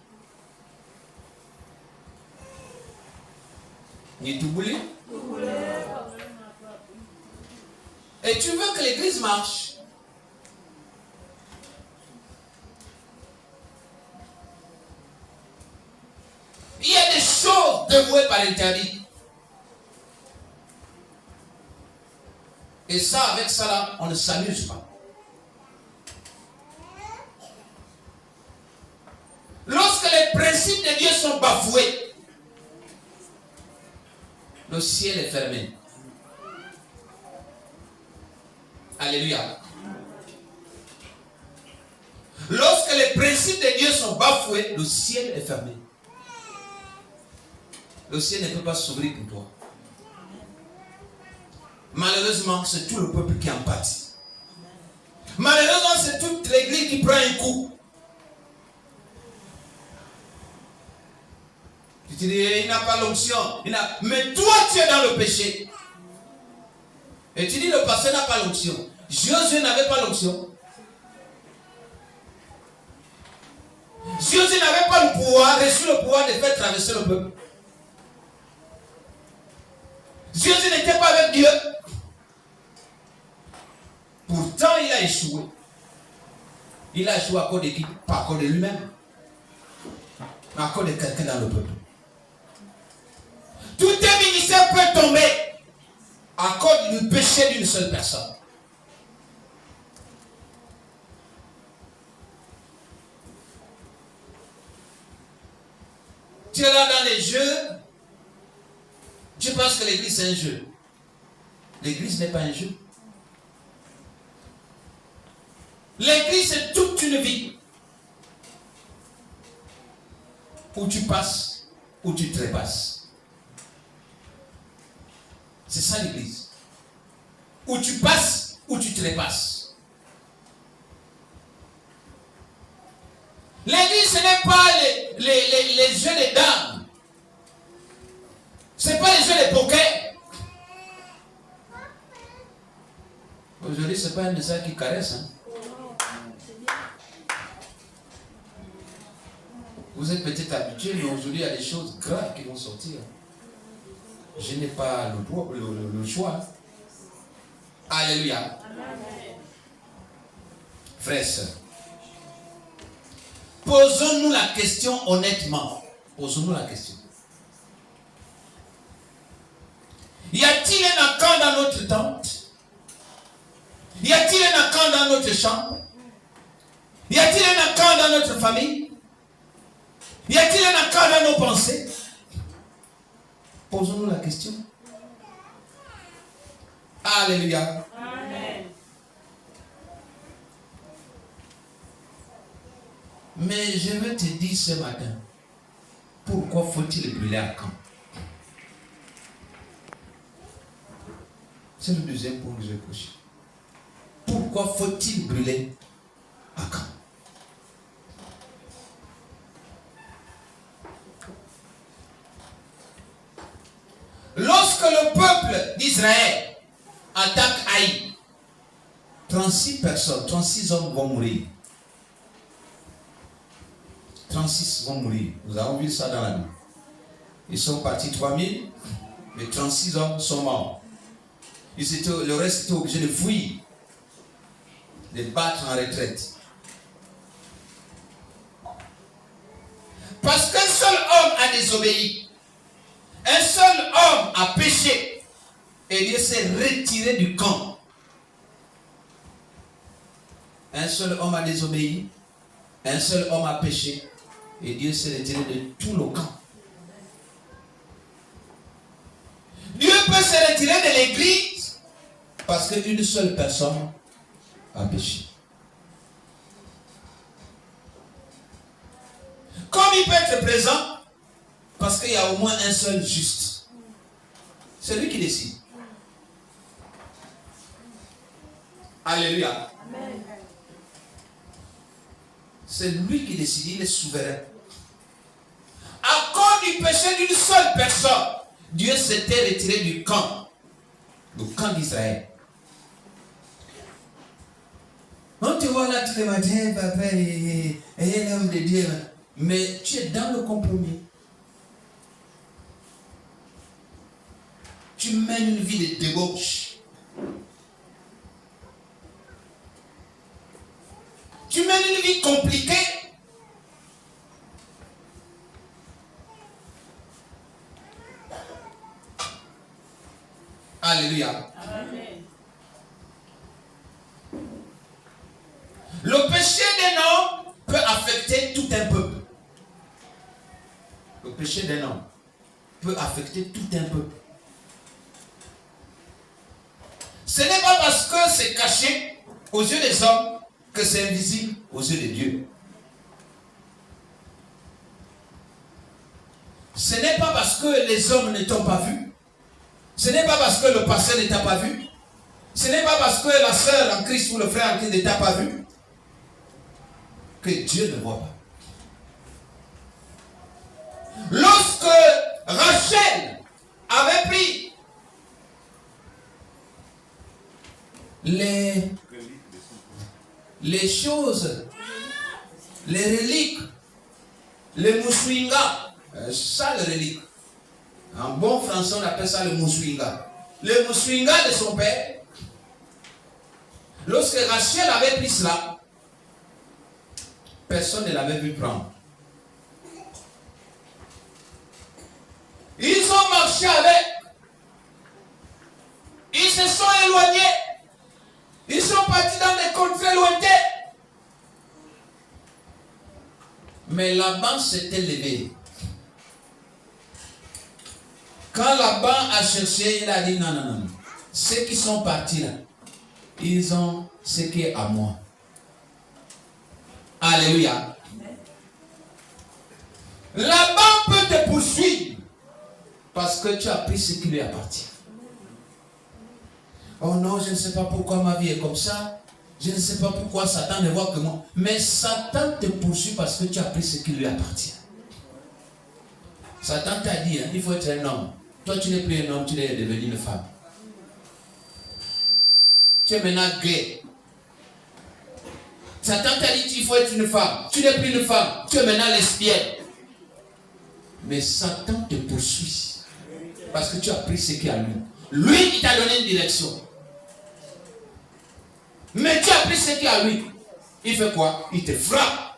Et tu veux que l'église marche. Il y a des choses dévouées par l'interdit. Et ça, avec ça là, on ne s'amuse pas. Lorsque les principes de Dieu sont bafoués, le ciel est fermé. Alléluia. Lorsque les principes de Dieu sont bafoués, le ciel est fermé. Le ciel ne peut pas s'ouvrir pour toi. Malheureusement, c'est tout le peuple qui en pâtit. Malheureusement, c'est toute l'église qui prend un coup. Tu te dis, il n'a pas l'onction. Mais toi, tu es dans le péché. Et tu dis, le pasteur n'a pas l'onction. Josué n'avait pas l'onction. Josué n'avait pas le pouvoir, reçu le pouvoir de faire traverser le peuple. Josué n'était pas avec Dieu. Pourtant, il a échoué. Il a échoué à cause de qui? Pas à cause de lui-même. Mais à cause de quelqu'un dans le peuple. Tout un ministère peut tomber à cause du péché d'une seule personne. Tu es là dans les jeux. Tu penses que l'église c'est un jeu. L'église n'est pas un jeu. L'église c'est toute une vie. Où tu passes, où tu trépasses. C'est ça l'église. Où tu passes, où tu trépasses. L'église, ce n'est pas les jeux de dames. Ce n'est pas les jeux de poker. Aujourd'hui, ce n'est pas un de ça qui caresse. Hein. Vous êtes peut-être habitués, mais aujourd'hui, il y a des choses graves qui vont sortir. Je n'ai pas le choix. Alléluia. Frères et sœurs, posons-nous la question honnêtement. Posons-nous la question. Y a-t-il un accord dans notre tente? Y a-t-il un accord dans notre chambre? Y a-t-il un accord dans notre famille? Y a-t-il un accord dans nos pensées? Posons-nous la question. Alléluia. Amen. Mais je veux te dire ce matin, pourquoi faut-il brûler à Caen? C'est le deuxième point que je vais coucher. Pourquoi faut-il brûler à Caen? Lorsque le peuple d'Israël attaque Haï, 36 personnes, 36 hommes vont mourir. 36 vont mourir. Nous avons vu ça dans la Bible. Ils sont partis 3000, mais 36 hommes sont morts. Le reste était obligé de fuir, de battre en retraite. désobéi. Un seul homme a péché et Dieu s'est retiré du camp. Un seul homme a désobéi, un seul homme a péché et Dieu s'est retiré de tout le camp. Dieu peut se retirer de l'église parce qu'une seule personne a péché. Comme il peut être présent parce qu'il y a au moins un seul juste. C'est lui qui décide. Alléluia. Amen. C'est lui qui décide, il est souverain. À cause du péché d'une seule personne, Dieu s'était retiré du camp d'Israël. On te voit là tous les matins, papa, et l'homme de Dieu. Mais tu es dans le compromis. Tu mènes une vie de débauche. Tu mènes une vie compliquée. Alléluia. Amen. Le péché d'un homme peut affecter tout un peuple. Le péché d'un homme peut affecter tout un peuple. Ce n'est pas parce que c'est caché aux yeux des hommes que c'est invisible aux yeux de Dieu. Ce n'est pas parce que les hommes ne t'ont pas vu. Ce n'est pas parce que le pasteur ne t'a pas vu. Ce n'est pas parce que la sœur en Christ ou le frère en Christ ne t'a pas vu que Dieu ne voit pas. Lorsque Rachel avait pris les choses, les reliques, les moussuinga, ça les reliques. En bon français, on appelle ça le moussuinga. Le moussuinga de son père, lorsque Rachel avait pris cela, personne ne l'avait vu prendre. Ils ont marché avec. Ils se sont éloignés. Ils sont partis dans des contrées lointaines. Mais Laban s'était levé. Quand Laban a cherché, il a dit non, non, non. Ceux qui sont partis là, ils ont ce qui est à moi. Alléluia. Laban peut te poursuivre parce que tu as pris ce qui lui appartient. Oh non, je ne sais pas pourquoi ma vie est comme ça. Je ne sais pas pourquoi Satan ne voit que moi. Mais Satan te poursuit parce que tu as pris ce qui lui appartient. Satan t'a dit, hein, il faut être un homme. Toi, tu n'es plus un homme, tu es devenu une femme. Tu es maintenant gay. Satan t'a dit qu'il faut être une femme. Tu n'es plus une femme, tu es maintenant lesbienne. Mais Satan te poursuit parce que tu as pris ce qu'il y a à lui. Lui, il t'a donné une direction. Mais tu as pris ce qu'il y a à lui. Il fait quoi? Il te frappe.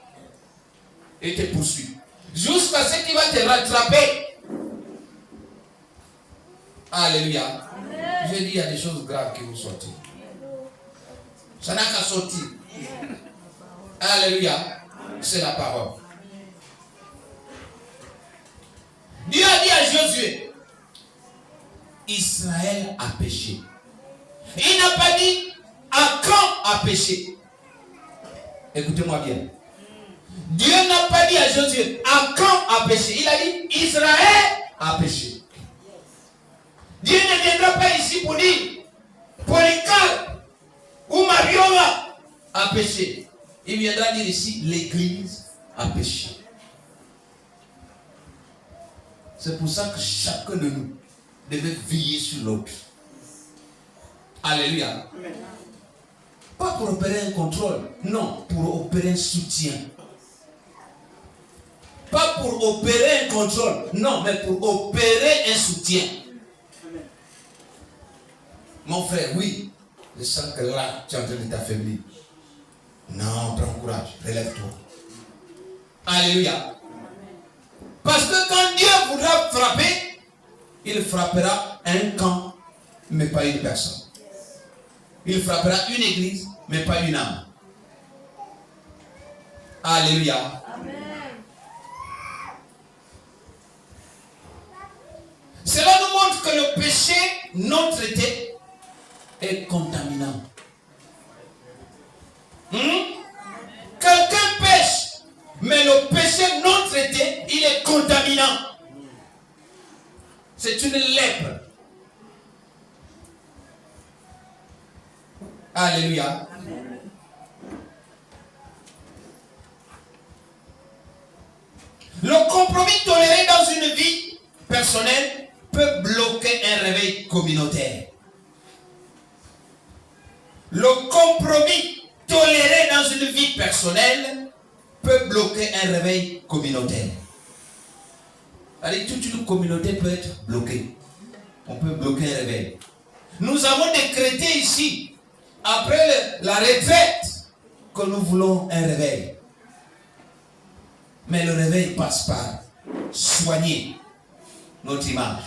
Et te poursuit. Jusqu'à ce qu'il va te rattraper. Alléluia. Je dis, il y a des choses graves qui vont sortir. Ça n'a qu'à sortir. Alléluia. C'est la parole. Dieu a dit à Josué, Israël a péché. Il n'a pas dit Achan a péché. Écoutez-moi bien. Dieu n'a pas dit à Josué Achan a péché. Il a dit Israël a péché. Dieu ne viendra pas ici pour dire Polycarpe ou Mariola a péché. Il viendra dire ici l'Église a péché. C'est pour ça que chacun de nous devait veiller sur l'autre. Alléluia. Pas pour opérer un contrôle, non, pour opérer un soutien. Pas pour opérer un contrôle, non, mais pour opérer un soutien. Mon frère, oui, je sens que là, tu es en train de t'affaiblir. Non, prends courage, relève-toi. Alléluia. Parce que quand Dieu voudra frapper, il frappera un camp, mais pas une personne. Il frappera une église, mais pas une âme. Alléluia. Amen. Cela nous montre que le péché non traité est contaminant. Quelqu'un pêche, mais le péché non traité, il est contaminant. C'est une lèpre. Alléluia. Amen. Le compromis toléré dans une vie personnelle peut bloquer un réveil communautaire. Le compromis toléré dans une vie personnelle peut bloquer un réveil communautaire. Allez, toute une communauté peut être bloquée. On peut bloquer un réveil. Nous avons décrété ici, après la retraite, que nous voulons un réveil. Mais le réveil passe par soigner notre image,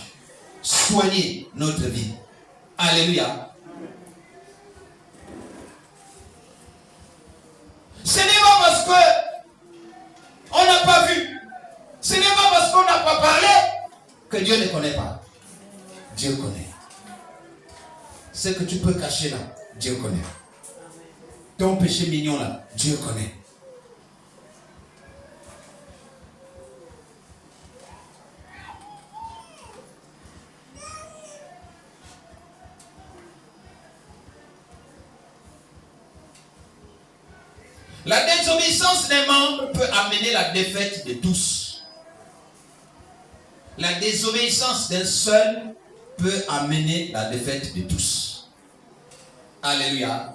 soigner notre vie. Alléluia. Ce n'est pas parce qu'on n'a pas vu, ce n'est pas parce qu'on n'a pas parlé que Dieu ne connaît pas. Dieu connaît. Ce que tu peux cacher là, Dieu connaît. Ton péché mignon là, Dieu connaît. La désobéissance des membres peut amener la défaite de tous. La désobéissance d'un seul peut amener la défaite de tous. Alléluia.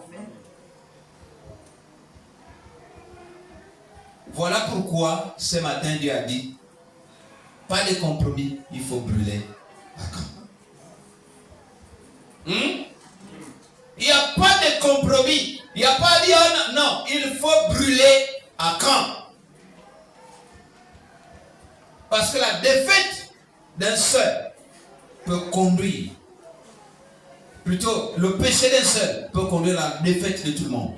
Voilà pourquoi ce matin Dieu a dit, pas de compromis, il faut brûler à camp. Il n'y a pas de compromis. Il n'y a pas à dire non, il faut brûler à camp. Parce que la défaite d'un seul peut conduire, plutôt le péché d'un seul peut conduire à la défaite de tout le monde.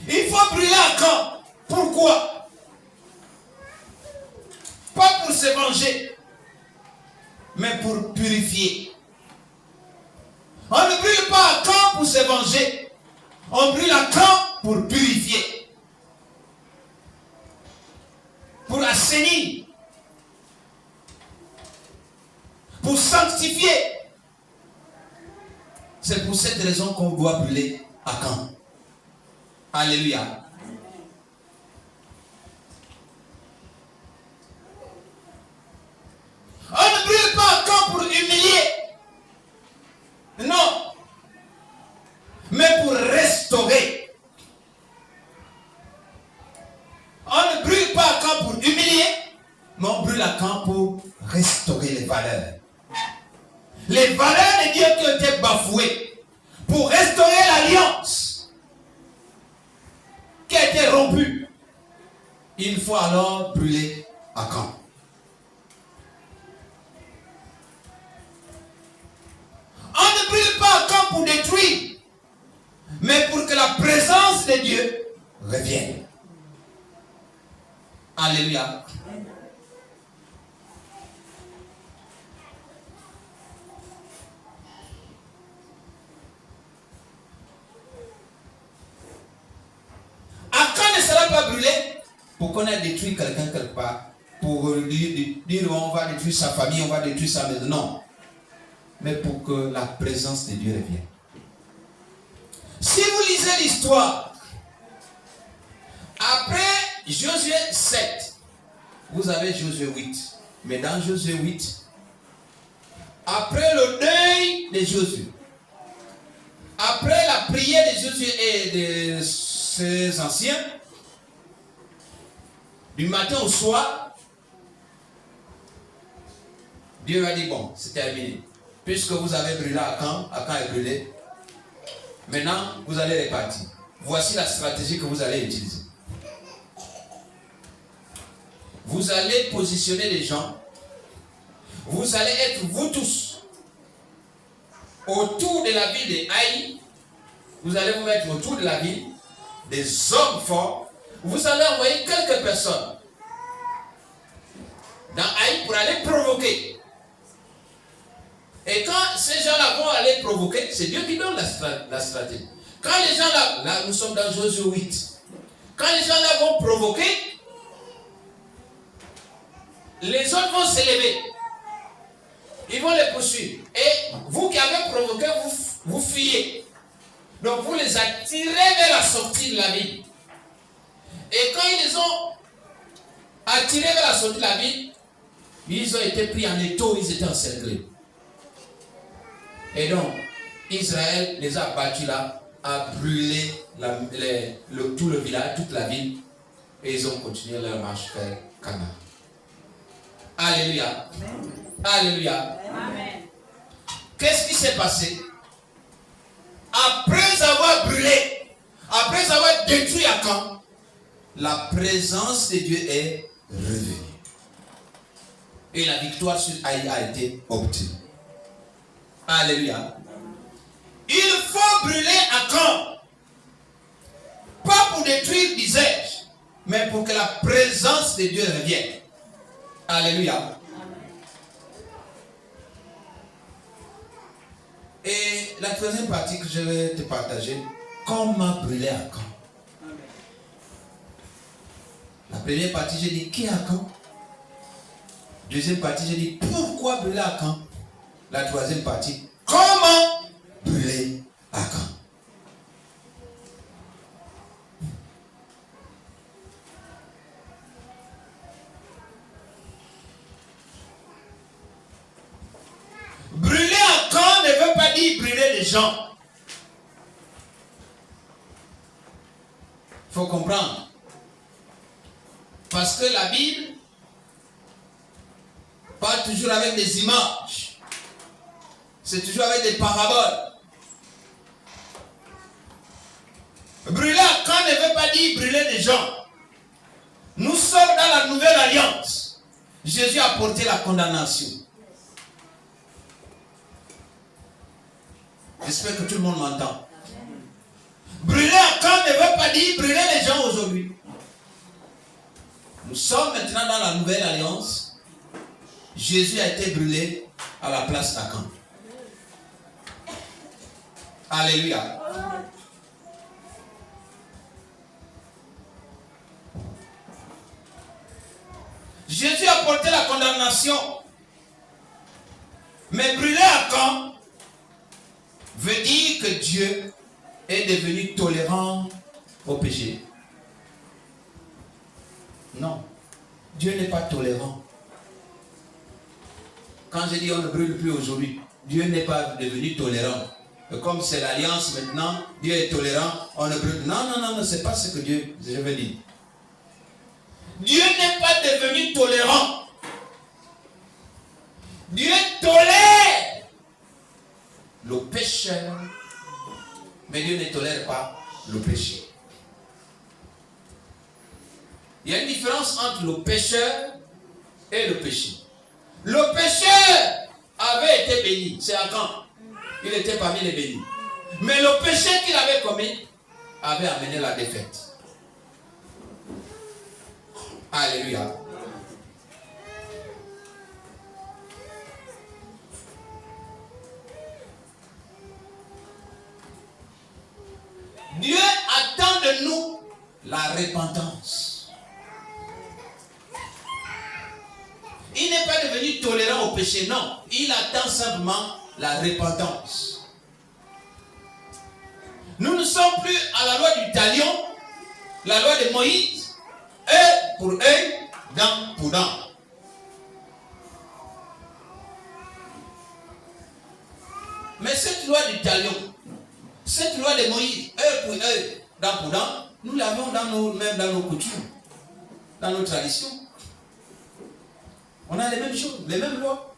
Il faut brûler à camp. Pourquoi? Pas pour se venger, mais pour purifier. On ne brûle pas à camp pour se venger. On brûle à camp pour purifier. Pour assainir. Pour sanctifier. C'est pour cette raison qu'on doit brûler à camp. Alléluia. On ne brûle pas à camp pour humilier. Non. Mais pour restaurer. On ne brûle pas à camp pour humilier, mais on brûle à camp pour restaurer les valeurs. Les valeurs de Dieu qui ont été bafouées. Pour restaurer l'alliance qui a été rompue. Il faut alors brûler à camp. On ne brûle pas à camp pour détruire, mais pour que la présence de Dieu revienne. Alléluia. À quand ne sera pas brûlé pour qu'on ait détruit quelqu'un quelque part, pour dire on va détruire sa famille, on va détruire sa maison. Non. Mais pour que la présence de Dieu revienne. Si vous lisez l'histoire, après Josué 7, vous avez Josué 8. Mais dans Josué 8, après le deuil de Josué, après la prière de Josué et de ses anciens, du matin au soir, Dieu a dit bon, c'est terminé. Puisque vous avez brûlé à Caen est brûlé, maintenant vous allez repartir. voici la stratégie que vous allez utiliser. Vous allez positionner les gens. Vous allez être, vous tous, autour de la ville de Haï. Vous allez vous mettre autour de la ville, des hommes forts. Vous allez envoyer quelques personnes dans Haï pour aller provoquer. Et quand ces gens-là vont aller provoquer, c'est Dieu qui donne la stratégie. Quand les gens-là, là nous sommes dans Josué 8, quand les gens-là vont provoquer, les autres vont s'élever. Ils vont les poursuivre. Et vous qui avez provoqué, vous fuyez. Donc vous les attirez vers la sortie de la ville. Et quand ils les ont attirés vers la sortie de la ville, ils ont été pris en étau, ils étaient encerclés. Et donc, Israël les a battus là, a brûlé tout le village, toute la ville, et ils ont continué leur marche vers Canaan. Alléluia. Amen. Alléluia. Amen. Qu'est-ce qui s'est passé? Après avoir brûlé, après avoir détruit Akan, la présence de Dieu est revenue. Et la victoire sur Haï a été obtenue. Alléluia. Il faut brûler Akan. Pas pour détruire, disais-je, mais pour que la présence de Dieu revienne. Alléluia. Et la troisième partie que je vais te partager, comment brûler Akan. La première partie, j'ai dit qui est Akan. Deuxième partie, j'ai dit pourquoi brûler Akan. La troisième partie, comment brûler Akan. Brûler Akan ne veut pas dire brûler les gens. Il faut comprendre. Parce que la Bible parle toujours avec des images. C'est toujours avec des paraboles. Brûler Akan ne veut pas dire brûler des gens. Nous sommes dans la nouvelle alliance. Jésus a porté la condamnation. J'espère que tout le monde m'entend. Brûler Akan ne veut pas dire brûler les gens aujourd'hui. Nous sommes maintenant dans la nouvelle alliance. Jésus a été brûlé à la place d'Akan. Alléluia. Jésus a porté la condamnation. Mais brûler Akan veut dire que Dieu est devenu tolérant au péché. Non. Dieu n'est pas tolérant. Quand je dis on ne brûle plus aujourd'hui, Dieu n'est pas devenu tolérant. Et comme c'est l'alliance maintenant, Dieu est tolérant, on ne brûle. Non, non, non, non, c'est pas ce que Dieu, je veux dire. Dieu n'est pas devenu tolérant. Dieu tolère le pécheur, mais Dieu ne tolère pas le péché. Il y a une différence entre le pécheur et le péché. Le pécheur avait été béni, c'est Akan. Il était parmi les bénis. Mais le péché qu'il avait commis avait amené la défaite. Alléluia. Dieu attend de nous la repentance. Il n'est pas devenu tolérant au péché, non. Il attend simplement la repentance. Nous ne sommes plus à la loi du talion, la loi de Moïse, œil pour œil, dent pour dent. Mais cette loi du talion, cette loi de Moïse, œil pour œil, dent pour dent, nous l'avons même dans nos coutumes, dans nos traditions. On a les mêmes choses, les mêmes lois.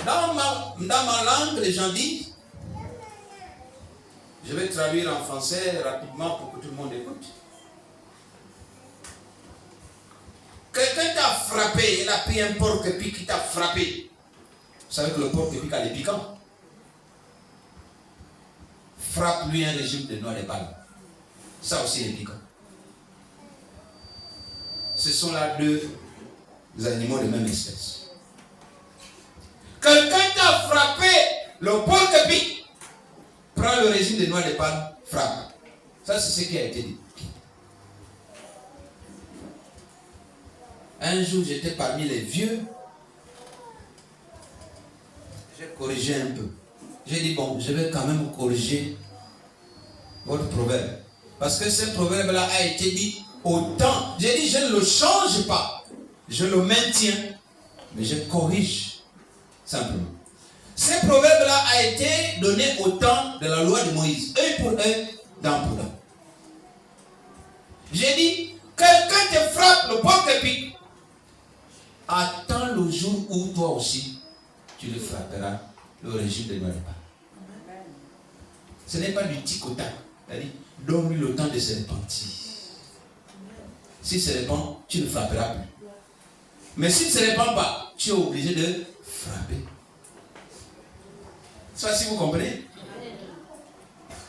Dans ma langue, les gens disent Je vais traduire en français rapidement pour que tout le monde écoute. Quelqu'un t'a frappé, il a pris un porc-épic qui t'a frappé. Vous savez que le porc-épic a des piquants. Frappe-lui un régime de noix de balles. Ça aussi est piquant. Ce sont là deux animaux de même espèce. Quelqu'un t'a frappé, le porc-épic prend le régime de noix de palme, frappe. Ça, c'est ce qui a été dit. Un jour, j'étais parmi les vieux. J'ai corrigé un peu. J'ai dit, bon, je vais quand même corriger votre proverbe. Parce que ce proverbe-là a été dit autant. J'ai dit, je ne le change pas. Je le maintiens. Mais je corrige simplement. Ce proverbe-là a été donné au temps de la loi de Moïse. Œil pour œil, dent pour dent. J'ai dit, quelqu'un te frappe le porc-épic. Attends le jour où toi aussi, tu le frapperas le régime de noix de palme. Ce n'est pas du tic au tac. C'est-à-dire, donne-lui le temps de se repentir. S'il se répand, tu ne frapperas plus. Mais s'il ne se répand pas, tu es obligé de frapper. Ça, si vous comprenez.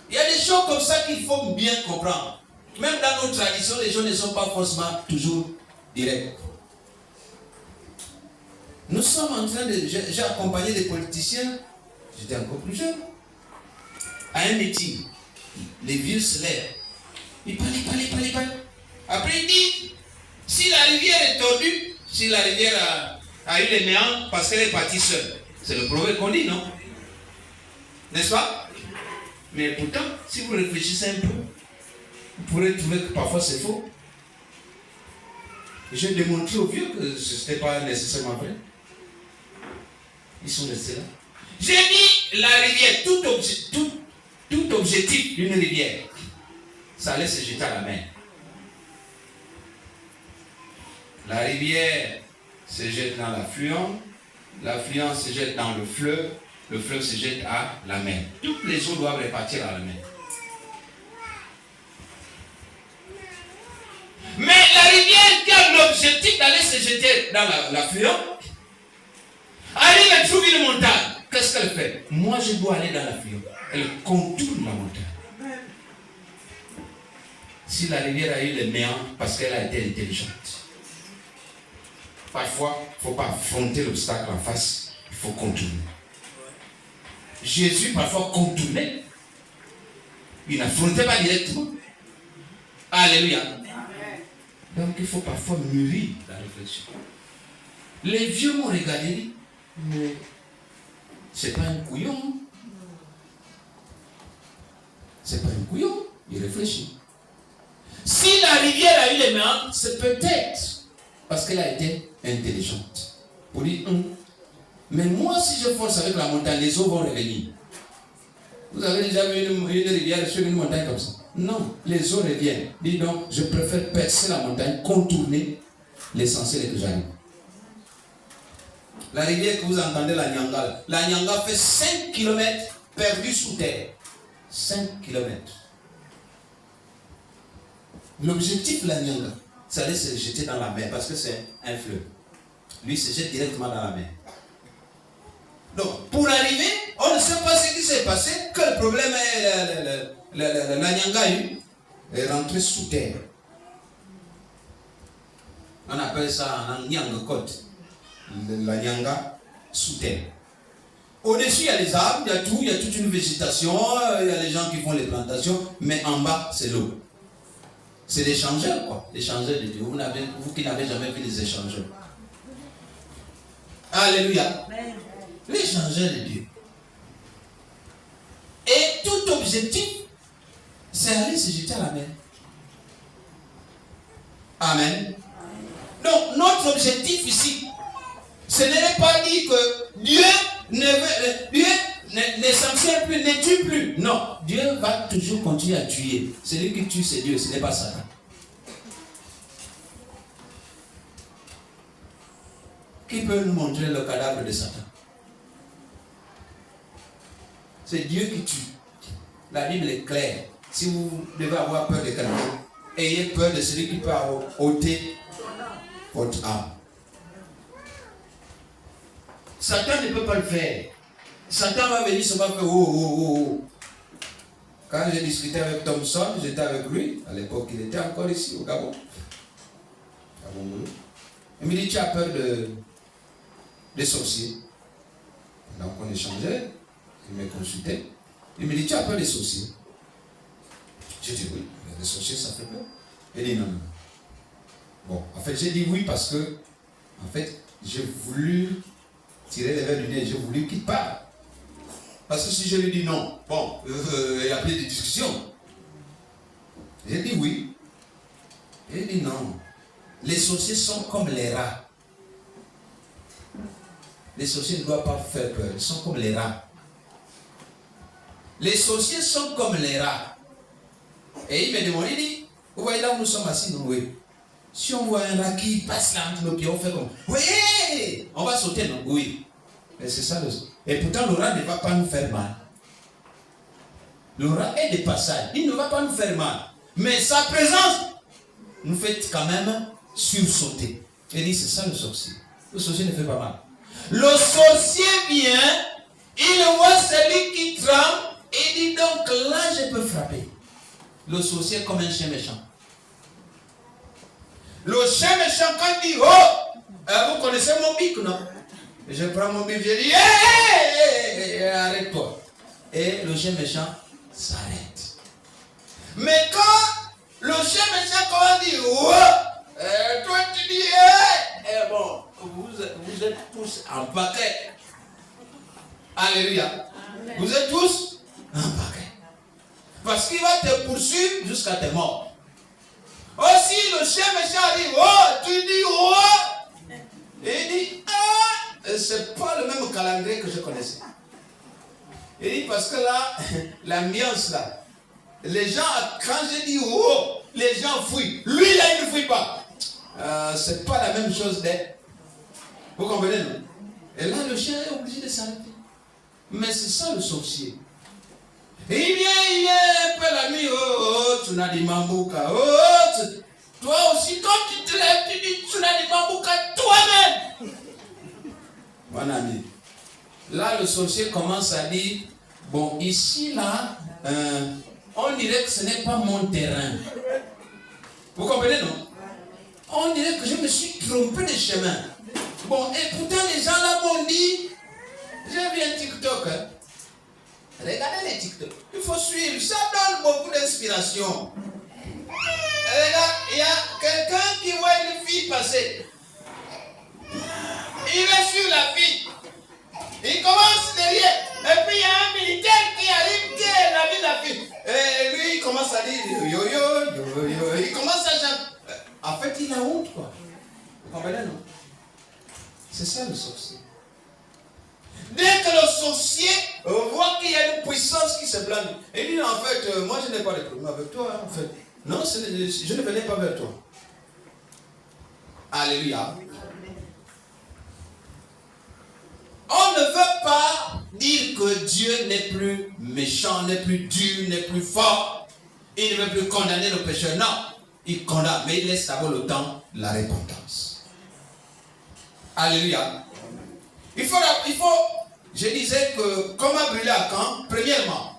Il y a des choses comme ça qu'il faut bien comprendre. Même dans nos traditions, les gens ne sont pas forcément toujours directs. Nous sommes en train de... J'ai accompagné des politiciens, j'étais encore plus jeune, à un meeting. Les vieux se lèvent. Ils parlent. Après, ils disent, si la rivière est tordue, si la rivière a eu les méandres parce qu'elle est partie seule. C'est le proverbe qu'on dit, non? N'est-ce pas? Mais pourtant, si vous réfléchissez un peu, vous pourrez trouver que parfois c'est faux. J'ai démontré aux vieux que ce n'était pas nécessairement vrai. Ils sont restés là. J'ai dit la rivière, tout objectif d'une rivière, ça allait se jeter à la mer. La rivière se jette dans l'affluent se jette dans le fleuve se jette à la mer. Toutes les eaux doivent repartir à la mer. Mais la rivière qui a l'objectif d'aller se jeter dans l'affluent, elle trouve une montagne. Qu'est-ce qu'elle fait? Moi, je dois aller dans l'affluent. Elle contourne la montagne. Si la rivière a eu les méandres, parce qu'elle a été intelligente. Parfois, il ne faut pas affronter l'obstacle en face, il faut contourner. Jésus, parfois, contournait. Il n'affrontait pas directement. Alléluia. Donc, il faut parfois mûrir la réflexion. Les vieux m'ont regardé, mais c'est pas un couillon. C'est pas un couillon, il réfléchit. Si la rivière a eu les méandres, c'est peut-être parce qu'elle a été intelligente. Pour dire, mais moi, si je force avec la montagne, les eaux vont revenir. Vous avez déjà vu une rivière sur une montagne comme ça? Non, les eaux reviennent. Dis donc, je préfère percer la montagne, contourner l'essentiel que j'arrive. La rivière que vous entendez, la Nyanga fait 5 km perdu sous terre. 5 km. L'objectif de la Nyanga, c'est d'aller se jeter dans la mer parce que c'est un fleuve. Lui se jette directement dans la mer. Donc, pour arriver, on ne sait pas ce qui s'est passé, que le problème est la Nyanga est rentrée sous terre. On appelle ça en Nyanga côte. La Nyanga sous terre. Au-dessus, il y a les arbres, il y a tout, il y a toute une végétation, il y a les gens qui font les plantations, mais en bas, c'est l'eau. C'est l'échangeur, quoi. L'échangeur de Dieu. Vous qui n'avez jamais vu les échangeurs. Alléluia. L'échangeur de Dieu. Et tout objectif, c'est aller se jeter à la mer. Amen. Donc, notre objectif ici, ce n'est pas dire que Dieu ne sanctionne plus, ne tue plus. Non, Dieu va toujours continuer à tuer. Celui qui tue, c'est Dieu, ce n'est pas Satan. Qui peut nous montrer le cadavre de Satan? C'est Dieu qui tue. La Bible est claire. Si vous devez avoir peur de quelqu'un, ayez peur de celui qui peut ôter votre âme. Satan ne peut pas le faire. Satan va venir seulement faire oh. Quand j'ai discuté avec Thompson, j'étais avec lui. À l'époque, il était encore ici au Gabon. Il me dit, tu as peur des sorciers. Donc on échangeait. Il me consultait. Il me dit, tu as peur des sorciers? J'ai dit oui, les sorciers ça fait peur. Il dit non. Bon, en fait j'ai dit oui parce que, en fait, j'ai voulu tirer les verres du nez, j'ai voulu qu'il parle. Parce que si je lui dis non, bon, il y a plus de discussion. J'ai dit oui. Il dit non. Les sorciers sont comme les rats. Les sorciers ne doivent pas faire peur, ils sont comme les rats. Les sorciers sont comme les rats. Et il me demande, il dit, vous voyez là où nous sommes assis, nous, oui. Si on voit un rat qui passe là entre nos pieds, on fait comme, oui, on va sauter, non? Oui. Mais c'est ça le. Et pourtant, le rat ne va pas nous faire mal. Le rat est de passage, il ne va pas nous faire mal. Mais sa présence nous fait quand même sursauter. Il dit, c'est ça le sorcier. Le sorcier ne fait pas mal. Le sorcier vient, il voit celui qui tremble, et il dit, donc là, je peux frapper. Le sorcier est comme un chien méchant. Le chien méchant, quand il dit, vous connaissez mon bic, non? Je prends mon bic, je dis, arrête-toi. Et le chien méchant s'arrête. Mais quand le chien méchant commence à dire, toi tu dis, bon, vous êtes tous en paquet. Alléluia. Vous êtes tous en paquet. Parce qu'il va te poursuivre jusqu'à tes morts. Aussi, le chien méchant dit, tu dis, et il dit, c'est pas le même calendrier que je connaissais. Il dit, parce que là, l'ambiance là, les gens, quand je dis, les gens fuient. Lui là, il ne fuit pas. C'est pas la même chose d'être. Vous comprenez, non? Et là, le chien est obligé de s'arrêter. Mais c'est ça le sorcier. Et il vient un peu la nuit, Tsunadi Mambuka, toi aussi, quand tu te lèves, tu dis Tsunadi Mambuka toi-même. Mon ami, là le sorcier commence à dire, bon, ici, là, on dirait que ce n'est pas mon terrain. Vous comprenez, non? On dirait que je me suis trompé de chemin. Bon, et pourtant les gens là m'ont dit, j'ai vu un TikTok, hein. Regardez les TikTok. Il faut suivre. Ça donne beaucoup d'inspiration. Regarde, il y a quelqu'un qui voit une fille passer. Il va suivre la fille. Il commence derrière. Et puis il y a un militaire qui arrive, qui est la vie de la fille. Et lui, il commence à dire yo. Il commence à chanter. En fait, il a honte, quoi. Vous comprenez, non? C'est ça le sorcier. Dès que le sorcier voit qu'il y a une puissance qui se blâme, il dit en fait, moi je n'ai pas de problème avec toi, hein, en fait. Non, je ne venais pas vers toi. Alléluia. On ne veut pas dire que Dieu n'est plus méchant, n'est plus dur, n'est plus fort. Il ne veut plus condamner le pécheur. Non, il condamne, mais il laisse d'abord le temps de la repentance. Alléluia. Il faut, je disais que comment brûler Akan, premièrement,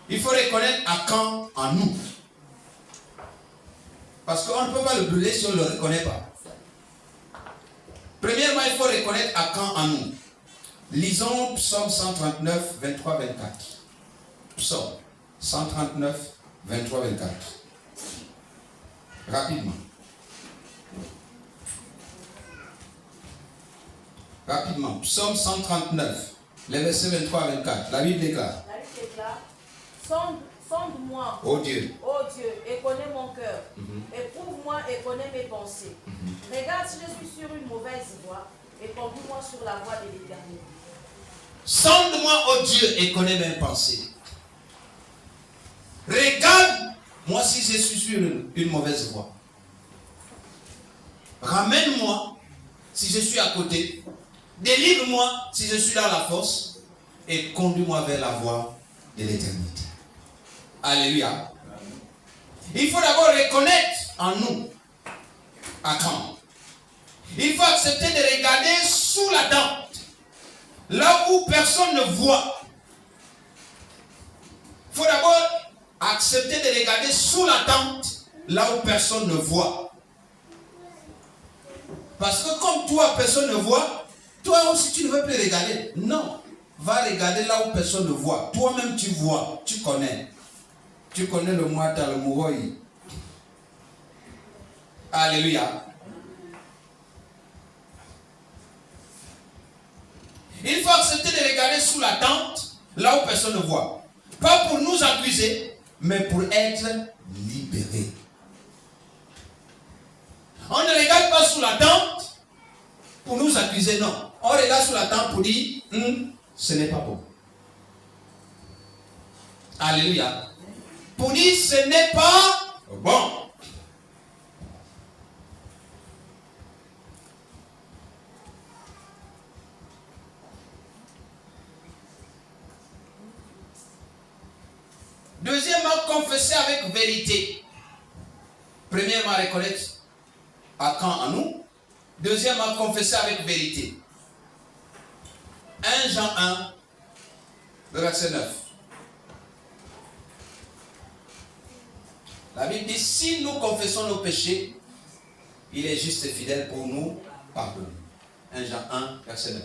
il faut reconnaître Akan en nous. Parce qu'on ne peut pas le brûler si on ne le reconnaît pas. Premièrement, il faut reconnaître Akan en nous. Lisons Psaume 139, 23, 24. Psaume 139, 23, 24. Rapidement. Rapidement. Psaume 139, les versets 23 à 24. La Bible déclare. La Bible déclare. Sonde-moi, ô Dieu, et connais mon cœur. Éprouve-moi et connais mes pensées. Regarde si je suis sur une mauvaise voie et conduis-moi sur la voie de l'éternité. Sonde-moi, ô Dieu, et connais mes pensées. Regarde-moi si je suis sur une mauvaise voie. Ramène-moi si je suis à côté. Délivre-moi si je suis dans la fosse. Et conduis-moi vers la voie de l'éternité. Alléluia. Il faut d'abord reconnaître en nous à quand. Il faut accepter de regarder sous la tente, là où personne ne voit. Il faut d'abord accepter de regarder sous la tente, là où personne ne voit. Parce que comme toi, personne ne voit, toi aussi tu ne veux plus regarder. Non, va regarder là où personne ne voit. Toi-même tu vois, tu connais. Tu connais le Mouata, le Mouroï. Alléluia. Il faut accepter de regarder sous la tente, là où personne ne voit. Pas pour nous accuser, mais pour être libérés. On ne regarde pas sous la tente pour nous accuser, non. On regarde sous la tente pour dire, ce n'est pas bon. Alléluia. Pour dire, ce n'est pas bon. Deuxièmement, confesser avec vérité. Premièrement, reconnaître à quand en nous. Deuxièmement, confesser avec vérité. 1 Jean 1, le verset 9. La Bible dit, si nous confessons nos péchés, il est juste et fidèle pour nous pardonner. 1 Jean 1, verset 9.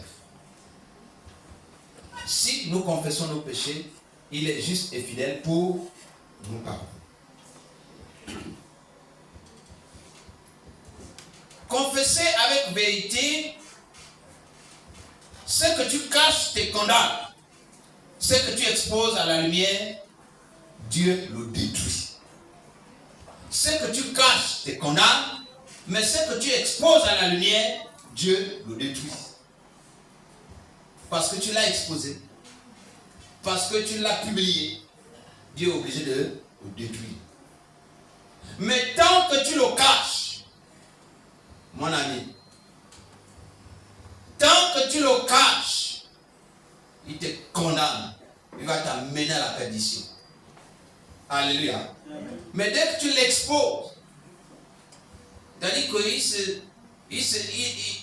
Si nous confessons nos péchés, il est juste et fidèle pour nous pardonner. Confesser avec vérité, ce que tu caches te condamne. Ce que tu exposes à la lumière, Dieu le détruit. Ce que tu caches te condamne, mais ce que tu exposes à la lumière, Dieu le détruit. Parce que tu l'as exposé. Parce que tu l'as publié, Dieu est obligé de le détruire. Mais tant que tu le caches, mon ami, tant que tu le caches, il te condamne. Il va t'amener à la perdition. Alléluia. Mais dès que tu l'exposes, c'est-à-dire que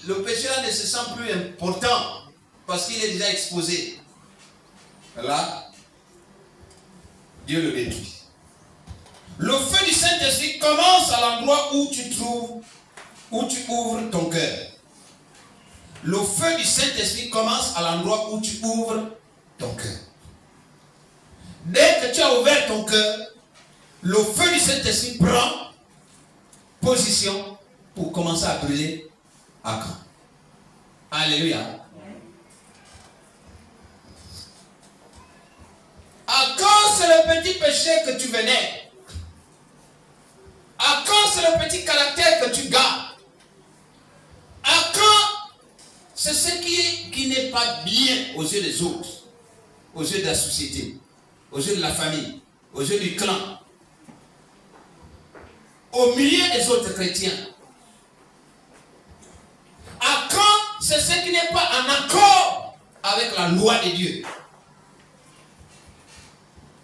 le péché là ne se sent plus important parce qu'il est déjà exposé. Là, Dieu le détruit. Le feu du Saint-Esprit commence à l'endroit où tu ouvres ton cœur. Le feu du Saint-Esprit commence à l'endroit où tu ouvres ton cœur. Dès que tu as ouvert ton cœur, le feu du Saint-Esprit prend position pour commencer à brûler à quand. Alléluia. À quand c'est le petit péché que tu venais? À quand c'est le petit caractère que tu gardes? À quand c'est ce qui n'est pas bien aux yeux des autres, aux yeux de la société, aux yeux de la famille, aux yeux du clan, au milieu des autres chrétiens? À quand c'est ce qui n'est pas en accord avec la loi de Dieu?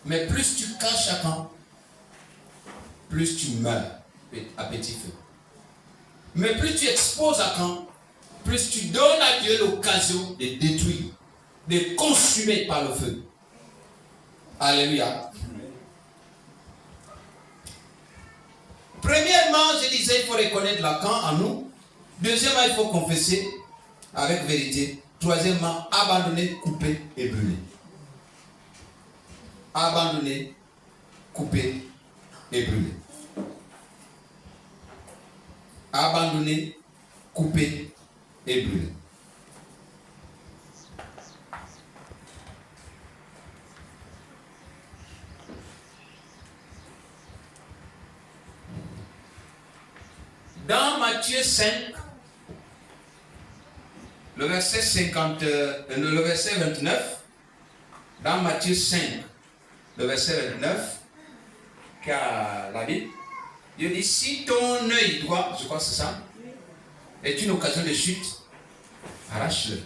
Mais plus tu caches à quand, plus tu meurs à petit feu. Mais plus tu exposes à quand, plus tu donnes à Dieu l'occasion de détruire, de consumer par le feu. Alléluia. Premièrement, je disais, il faut reconnaître la quand en nous. Deuxièmement, il faut confesser avec vérité. Troisièmement, abandonner, couper et brûler. Abandonner, couper et brûler. Abandonner, couper et brûler. Dans Matthieu 5, le verset 29, dans Matthieu 5, le verset 29, car la Bible, Dieu dit, si ton œil droit, je crois que c'est ça, est une occasion de chute, arrache-le.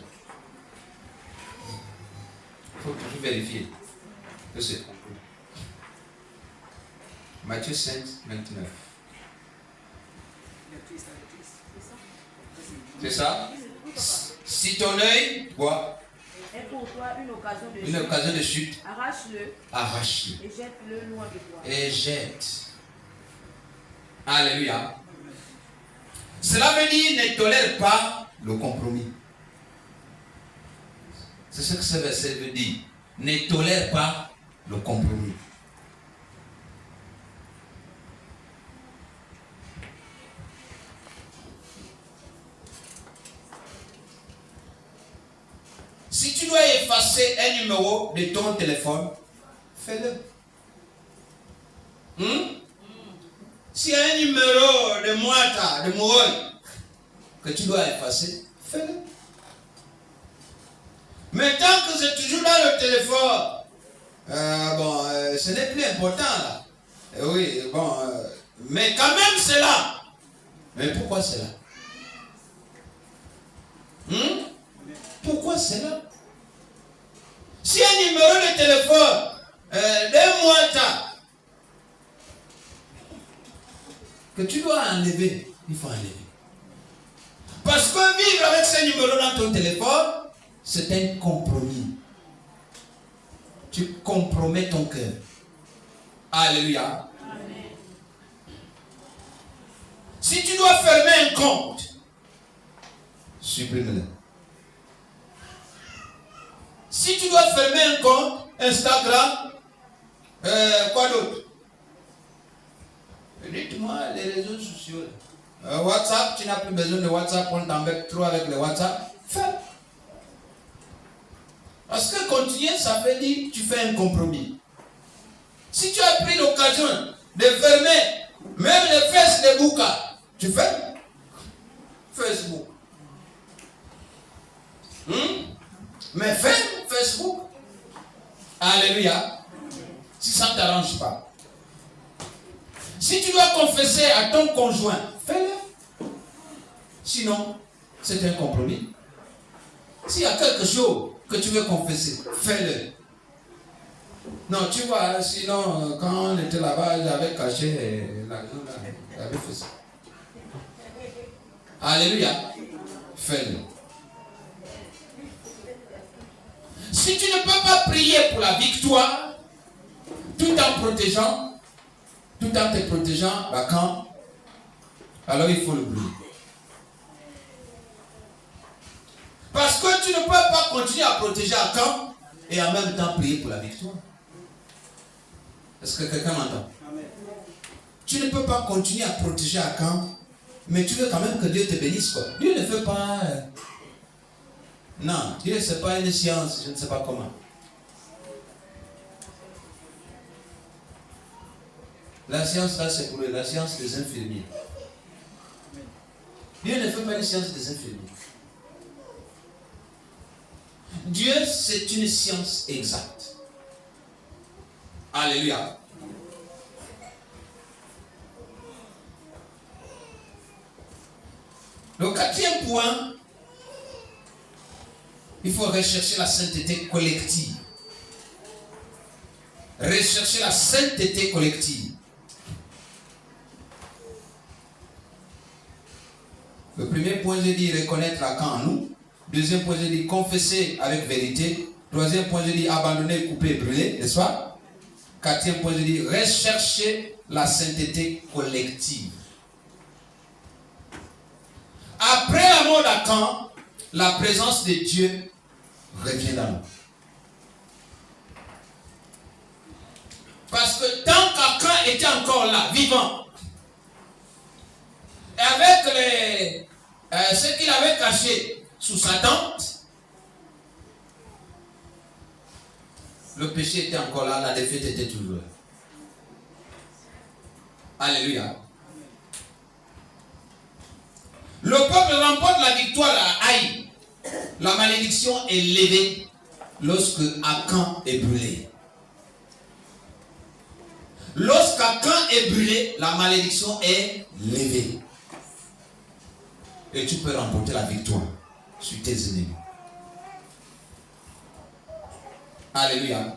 Il faut toujours vérifier. que c'est trop court. Matthieu 5, 29. C'est ça? Si ton œil, quoi? est pour toi une occasion de chute, arrache-le. Arrache-le. Et jette-le loin de toi. Et jette. Alléluia. Cela veut dire ne tolère pas le compromis. C'est ce que ce verset veut dire. Ne tolère pas le compromis. Si tu dois effacer un numéro de ton téléphone, fais-le. S'il y a un numéro de Moata, de Mouroy, que tu dois effacer, fais-le. Mais tant que c'est toujours dans le téléphone, ce n'est plus important là. Oui, mais quand même c'est là. Mais pourquoi c'est là? Pourquoi c'est là? Si un numéro de téléphone d'un Moata que tu dois enlever, il faut enlever. Parce que vivre avec ce numéro dans ton téléphone, c'est un compromis. Tu compromets ton cœur. Alléluia. Amen. Si tu dois fermer un compte, supprime-le. Si tu dois fermer un compte, Instagram, quoi d'autre? Dites-moi les réseaux sociaux. WhatsApp, tu n'as plus besoin de WhatsApp, on t'embête trop avec le WhatsApp. Fais. Parce que continuer, ça veut dire que tu fais un compromis. Si tu as pris l'occasion de fermer même les Facebook, tu fais Facebook. Mais ferme Facebook. Alléluia. Si ça ne t'arrange pas. Si tu dois confesser à ton conjoint, fais-le. Sinon, c'est un compromis. S'il y a quelque chose que tu veux confesser, fais-le. Non, tu vois, sinon, quand on était là-bas, j'avais caché l'argent là. J'avais fait ça. Alléluia. Fais-le. Si tu ne peux pas prier pour la victoire, tout en te protégeant, quand? Alors il faut le brûler. Parce que tu ne peux pas continuer à protéger à quand et en même temps prier pour la victoire. Est-ce que quelqu'un m'entend? Tu ne peux pas continuer à protéger à quand, mais tu veux quand même que Dieu te bénisse, quoi. Dieu ne fait pas... Non, Dieu c'est pas une science, je ne sais pas comment. La science là c'est pour la science des infirmiers. Dieu ne fait pas une science des infirmiers. Dieu c'est une science exacte. Alléluia. Le quatrième point, il faut rechercher la sainteté collective. Rechercher la sainteté collective. Le premier point, j'ai dit reconnaître la quand en nous. Deuxième point, j'ai dit confesser avec vérité. Troisième point, j'ai dit abandonner, couper, brûler, n'est-ce pas? Quatrième point, j'ai dit rechercher la sainteté collective. Après la mort d'Akan, la présence de Dieu revient dans nous. Parce que tant qu'Akan était encore là, vivant, et avec ce qu'il avait caché sous sa tente, le péché était encore là, la défaite était toujours là. Alléluia. Le peuple remporte la victoire à Haï. La malédiction est levée lorsque Akan est brûlé. Lorsqu'Akan est brûlé, la malédiction est levée. Et tu peux remporter la victoire sur tes ennemis. Alléluia.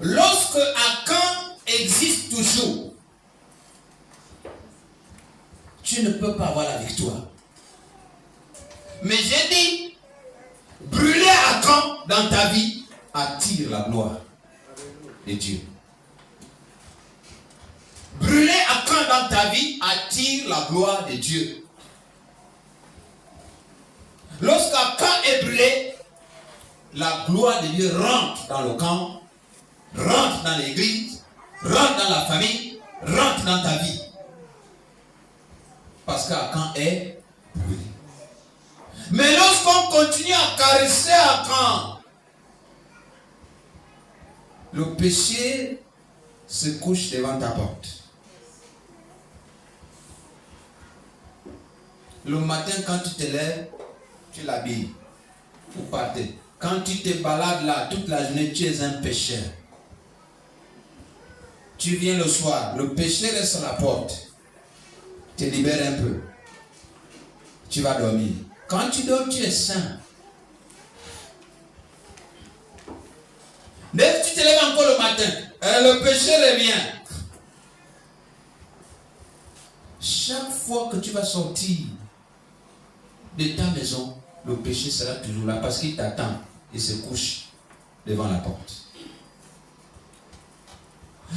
lorsque Akan existe toujours, tu ne peux pas avoir la victoire. Mais j'ai dit, brûler Akan dans ta vie attire la gloire de Dieu. Brûler Akan dans ta vie attire la gloire de Dieu. Lorsqu'Akan est brûlé, la gloire de Dieu rentre dans le camp, rentre dans l'église, rentre dans la famille, rentre dans ta vie. Parce qu'Akan est brûlé. Mais lorsqu'on continue à caresser Akan, le péché se couche devant ta porte. Le matin, quand tu te lèves, tu l'habilles. Vous partez. Quand tu te balades là toute la journée, tu es un pécheur. Tu viens le soir, le péché reste à la porte. Tu te libères un peu. Tu vas dormir. Quand tu dors, tu es saint. Dès que tu te lèves encore le matin, le péché revient. Chaque fois que tu vas sortir de ta maison, le péché sera toujours là parce qu'il t'attend et se couche devant la porte.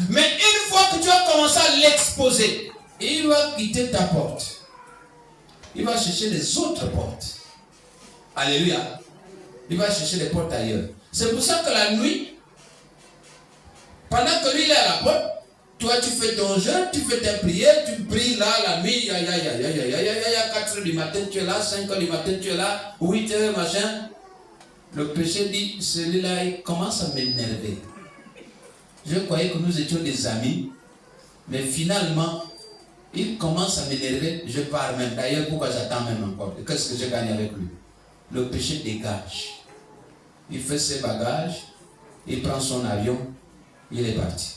Mais une fois que tu as commencé à l'exposer, il va quitter ta porte. Il va chercher les autres portes. Alléluia. Il va chercher les portes ailleurs. C'est pour ça que la nuit, pendant que lui il est à la porte, toi tu fais ton jeûne, tu fais ta prière, tu pries là la nuit, 4h du matin tu es là, 5h du matin tu es là, 8h machin. Le péché dit, celui-là il commence à m'énerver. Je croyais que nous étions des amis, mais finalement, il commence à m'énerver, je pars même. D'ailleurs, pourquoi j'attends même encore? Qu'est-ce que j'ai gagné avec lui? Le péché dégage. Il fait ses bagages, il prend son avion, il est parti.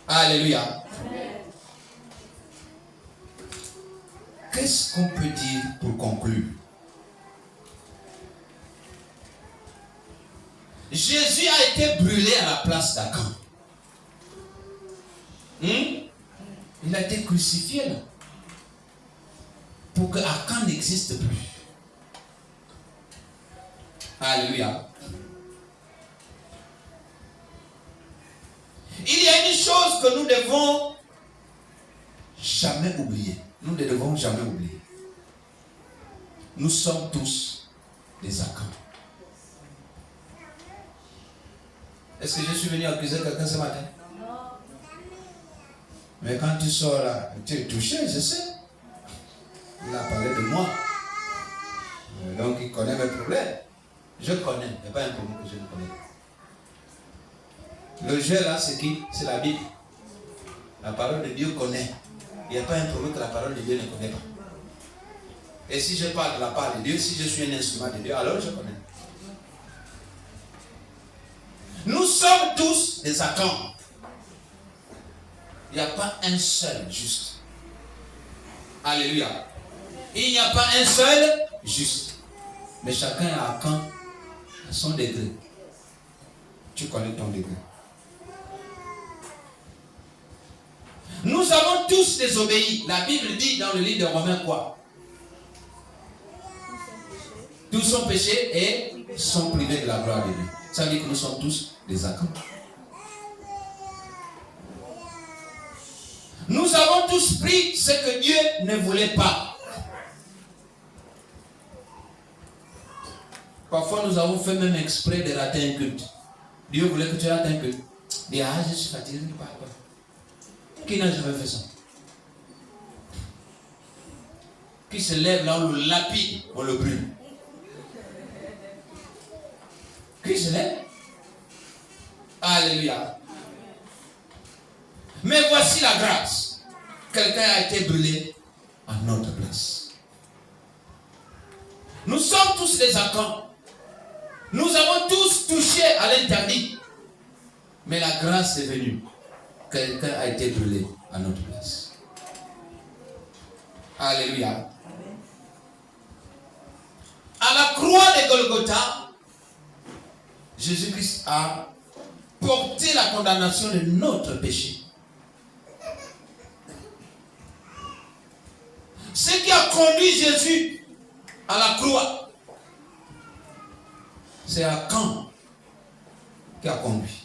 Alléluia. Qu'est-ce qu'on peut dire pour conclure? Jésus a été brûlé à la place d'Akan. Il a été crucifié là. Pour que Akan n'existe plus. Alléluia. Il y a une chose que nous devons jamais oublier. Nous ne devons jamais oublier. Nous sommes tous des Akan. Est-ce que je suis venu accuser quelqu'un ce matin? Mais quand tu sors là, tu es touché, je sais. Il a parlé de moi. Donc il connaît mes problèmes. Je connais. Il n'y a pas un problème que je ne connais pas. Le jeu là, c'est qui? C'est la Bible. La parole de Dieu connaît. Il n'y a pas un problème que la parole de Dieu ne connaît pas. Et si je parle de la parole de Dieu, si je suis un instrument de Dieu, alors je connais. Nous sommes tous des Akans. Il n'y a pas un seul juste. Alléluia. Il n'y a pas un seul juste. Mais chacun a Akan à son degré. Tu connais ton degré. Nous avons tous désobéi. La Bible dit dans le livre de Romains quoi? Tous sont péchés et sont privés de la gloire de Dieu. Ça veut dire que nous sommes tous des Akans. Nous avons tous pris ce que Dieu ne voulait pas. Parfois nous avons fait même exprès de rater un culte. Dieu voulait que tu rates un culte. Dis, ah, je suis fatigué, ne parle pas. Qui n'a jamais fait ça? Qui se lève là, on le lapide, on le brûle. Qui se lève? Alléluia. Mais voici la grâce. Quelqu'un a été brûlé à notre place. Nous sommes tous des Akans. Nous avons tous touché à l'interdit. Mais la grâce est venue. Quelqu'un a été brûlé à notre place. Alléluia. À la croix de Golgotha, Jésus-Christ a porté la condamnation de notre péché. Ce qui a conduit Jésus à la croix, c'est Achan qui a conduit.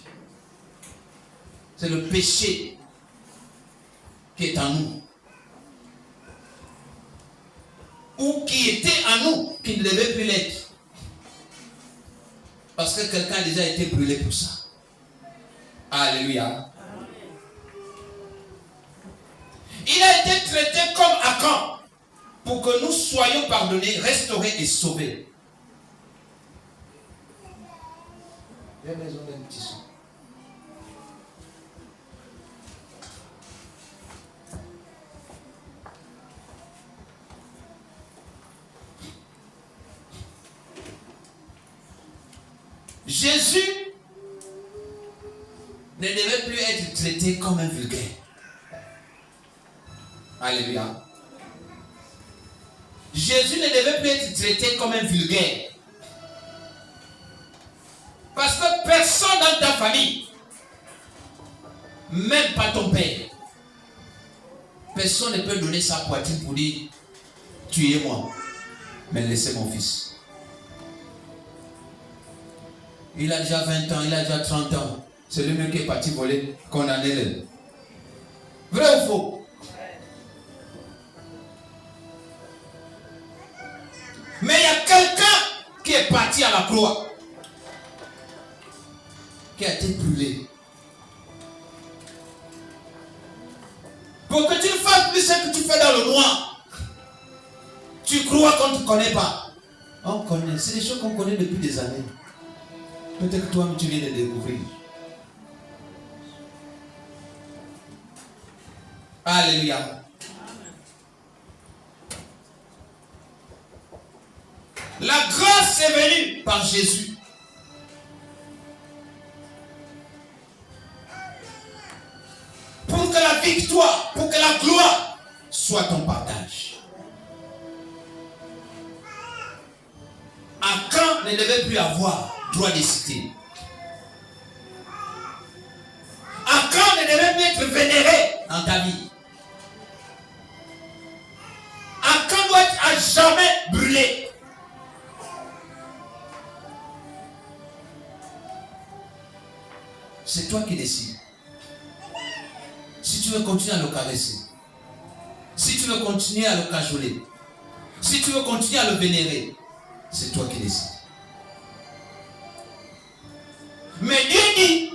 C'est le péché qui est en nous. Ou qui était en nous, qui ne devait plus l'être. Parce que quelqu'un a déjà été brûlé pour ça. Alléluia. Il a été traité comme Achan pour que nous soyons pardonnés, restaurés et sauvés. J'ai besoin d'un petit son. Jésus ne devait plus être traité comme un vulgaire. Alléluia. Jésus ne devait plus être traité comme un vulgaire. Parce que personne dans ta famille, même pas ton père, personne ne peut donner sa poitrine pour dire tuez-moi, mais laissez mon fils. Il a déjà 20 ans, il a déjà 30 ans. C'est lui-même qui est parti voler, condamné-le. Vrai ou faux? Mais il y a quelqu'un qui est parti à la croix, qui a été brûlé. Pour que tu ne fasses plus ce que tu fais dans le noir. Tu crois qu'on ne te connaît pas. On connaît, c'est des choses qu'on connaît depuis des années. Peut-être que toi-même tu viens de découvrir. Alléluia. La grâce est venue par Jésus. Pour que la victoire, pour que la gloire soit ton partage. Achan ne devait plus avoir droit de citer. Achan ne devait plus être vénéré dans ta vie. Achan doit être à jamais brûlé. C'est toi qui décides. Si tu veux continuer à le caresser, si tu veux continuer à le cajoler, si tu veux continuer à le vénérer, c'est toi qui décides. Mais Dieu dit,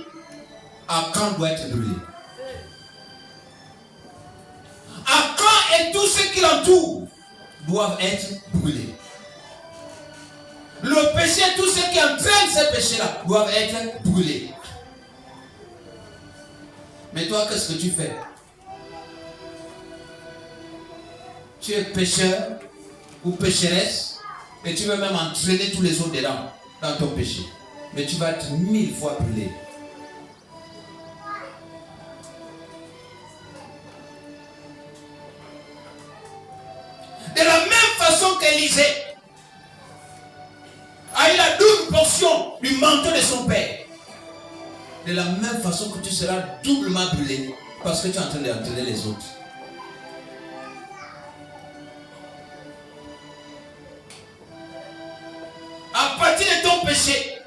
Achan doit être brûlé. Achan et tous ceux qui l'entourent doivent être brûlés. Le péché, tous ceux qui entraînent ces péchés-là doivent être brûlés. Mais toi, qu'est-ce que tu fais? Tu es pécheur ou pécheresse et tu veux même entraîner tous les autres dedans, dans ton péché. Mais tu vas être 1000 fois brûlé. De la même façon qu'Élisée a eu la double portion du manteau de son père, de la même façon que tu seras doublement brûlé parce que tu es en train d'entraîner les autres. À partir de ton péché,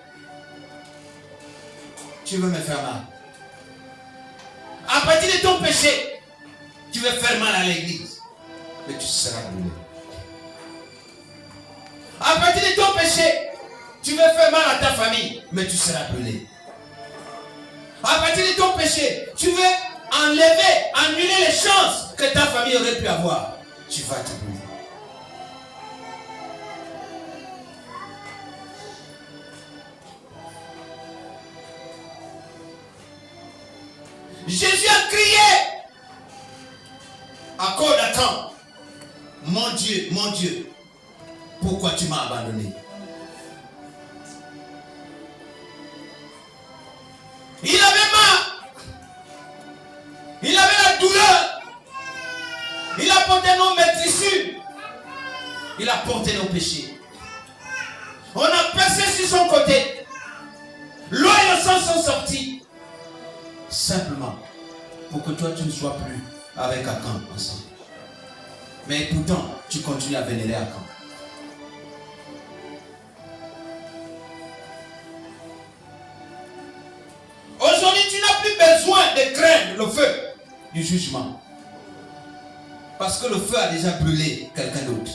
tu veux me faire mal. À partir de ton péché, tu veux faire mal à l'église, mais tu seras brûlé. À partir de ton péché, tu veux faire mal à ta famille, mais tu seras brûlé. À partir de ton péché, tu veux enlever, annuler les chances que ta famille aurait pu avoir. Tu vas te brûler. Jésus a crié à cause d'Achan, mon Dieu, pourquoi tu m'as abandonné? Il avait marre. Il avait la douleur. Il a porté nos maîtrisures. Il a porté nos péchés. On a passé sur son côté. L'eau et le sang sont sortis. simplement pour que toi tu ne sois plus avec Akan ensemble. Mais pourtant, tu continues à vénérer Akan. Aujourd'hui, tu n'as plus besoin de craindre le feu du jugement. Parce que le feu a déjà brûlé quelqu'un d'autre.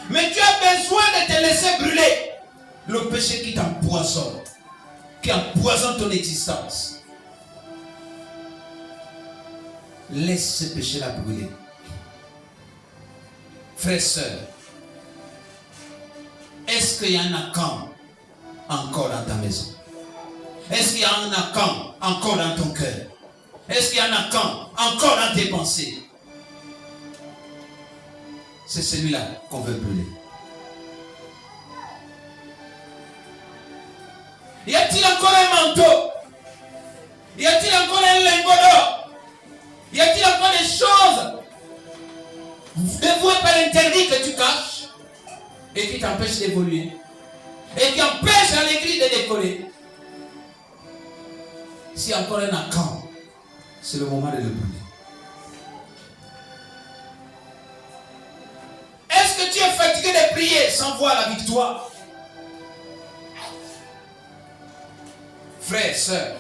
Mais tu as besoin de te laisser brûler le péché qui t'empoisonne, qui empoisonne ton existence. Laisse ce péché-là brûler. Frères, sœurs, est-ce qu'il y a un Akan encore dans ta maison? Est-ce qu'il y a un Akan encore dans ton cœur? Est-ce qu'il y a un Akan encore dans tes pensées? C'est celui-là qu'on veut brûler. Y a-t-il encore un manteau? Y a-t-il encore un lingot d'or? Y a-t-il encore des choses dévouées par l'interdit que tu caches et qui t'empêchent d'évoluer et qui empêchent à l'église de décoller? S'il y a encore un Akan, c'est le moment de le brûler. Est-ce que tu es fatigué de prier sans voir la victoire? Frères, sœurs,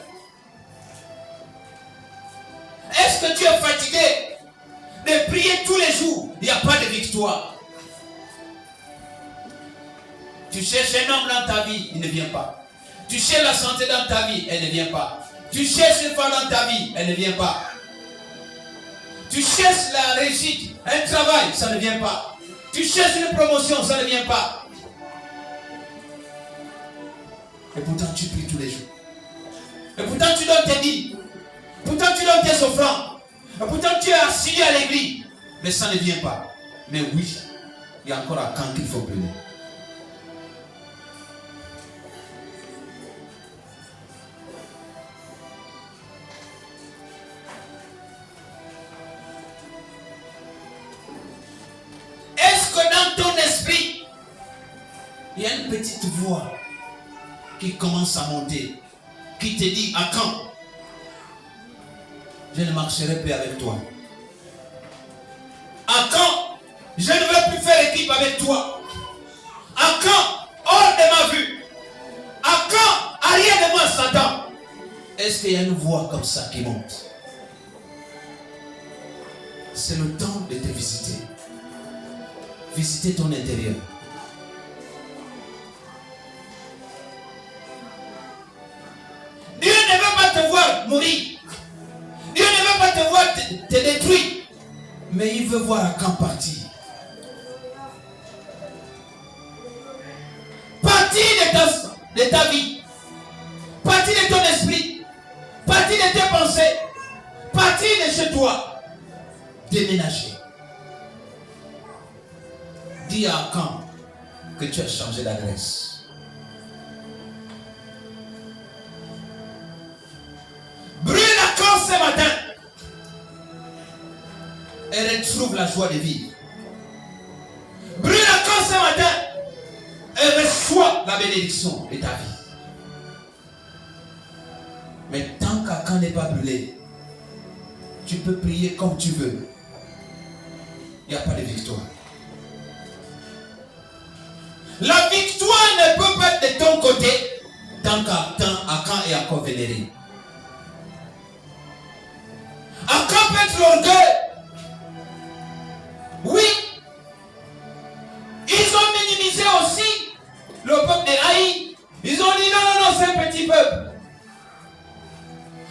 est-ce que tu es fatigué de prier tous les jours? Il n'y a pas de victoire. Tu cherches un homme dans ta vie, il ne vient pas. Tu cherches la santé dans ta vie, elle ne vient pas. Tu cherches une femme dans ta vie, elle ne vient pas. Tu cherches la réussite, un travail, ça ne vient pas. Tu cherches une promotion, ça ne vient pas. Et pourtant tu pries tous les jours. Et pourtant tu donnes tes dîmes. Pourtant tu donnes tes offrandes. Et pourtant tu es assigné à l'église. Mais ça ne vient pas. Mais oui, il y a encore un camp qu'il faut brûler. Est-ce que dans ton esprit, il y a une petite voix qui commence à monter, qui te dit: à quand je ne marcherai plus avec toi? À quand je ne veux plus faire équipe avec toi? À quand hors de ma vue? À quand arrière de moi Satan? Est-ce qu'il y a une voix comme ça qui monte? C'est le temps de te visiter. Visiter ton intérieur. Dieu ne veut pas te voir mourir. Dieu ne veut pas te voir te détruire. Mais il veut voir à quand partir. Partir de ta vie. Partir de ton esprit. Partir de tes pensées. Partir de chez toi. Déménager. Dis à quand que tu as changé d'adresse. Brûle à quand ce matin et retrouve la joie de vivre. Brûle à quand ce matin et reçois la bénédiction de ta vie. Mais tant qu'Akan n'est pas brûlé, tu peux prier comme tu veux. Il n'y a pas de victoire. La victoire ne peut pas être de ton côté tant qu'Akan est encore vénéré. Akan peut être l'orgueil. Oui. Ils ont minimisé aussi le peuple de Haï. Ils ont dit non, c'est un petit peuple.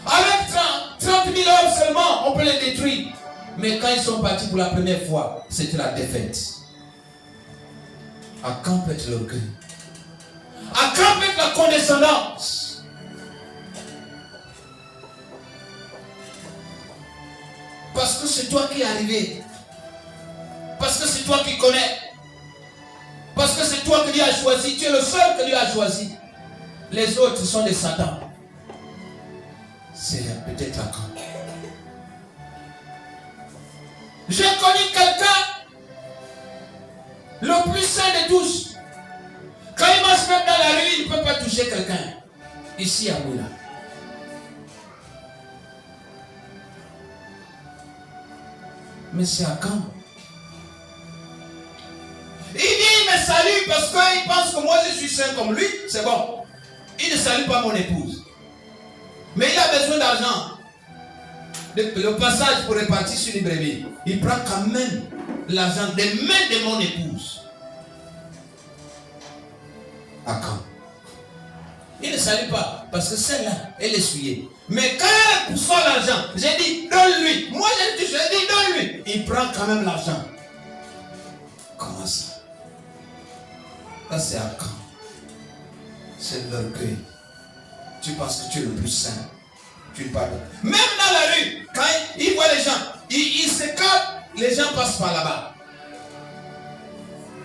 Avec 30 000 hommes seulement, on peut les détruire. Mais quand ils sont partis pour la première fois, c'était la défaite. Akan peut être l'orgueil. Akan peut être la condescendance. Parce que c'est toi qui es arrivé. Parce que c'est toi qui connais. Parce que c'est toi que Dieu a choisi. Tu es le seul que Dieu a choisi. Les autres sont des satans. C'est peut-être Akan. J'ai connu quelqu'un, le plus saint de tous. Quand il marche même dans la rue, il ne peut pas toucher quelqu'un. Ici à Moula. Mais c'est à quand? Il dit, il me salue parce qu'il pense que moi je suis saint comme lui. C'est bon. Il ne salue pas mon épouse. Mais il a besoin d'argent. Le passage pour répartir sur les brebis. Il prend quand même l'argent des mains de mon épouse. À quand? Il ne salue pas parce que celle-là, elle est souillée. Mais quand elle reçoit l'argent, j'ai dit, donne-lui. Moi, j'ai dit, donne-lui. Il prend quand même l'argent. Comment ça? Ça, c'est à quand? C'est l'orgueil. Tu penses que tu es le plus saint. Tu le pardonnes. Même dans la rue, quand il voit les gens, il se calme, les gens passent par là-bas.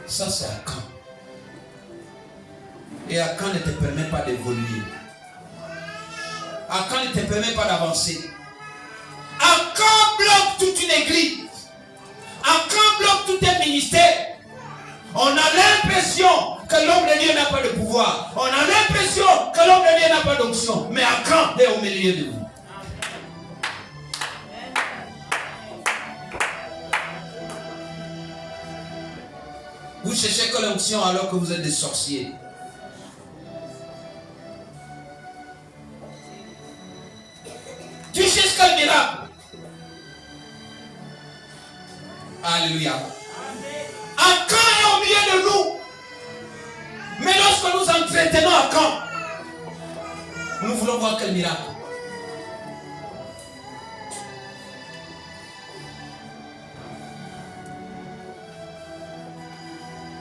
Ça, c'est à quand? Et à quand ne te permet pas d'évoluer? À quand ne te permet pas d'avancer? À quand bloque toute une église? À quand bloque tout un ministère? On a l'impression que l'homme de Dieu n'a pas de pouvoir. On a l'impression que l'homme de Dieu n'a pas d'onction. Mais à quand est au milieu de vous? Vous cherchez que l'onction alors que vous êtes des sorciers. Tu cherches quel miracle? Alléluia. À quand est au milieu de nous? Mais lorsque nous entretenons à quand? Nous voulons voir quel miracle?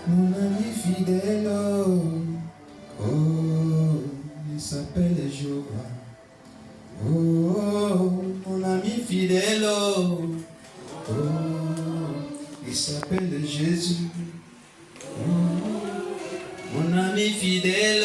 Mon ami fidèle, oh, il s'appelle Jéhovah. Oh, mon ami fidèle, oh, il s'appelle Jésus. Oh, mon ami fidèle,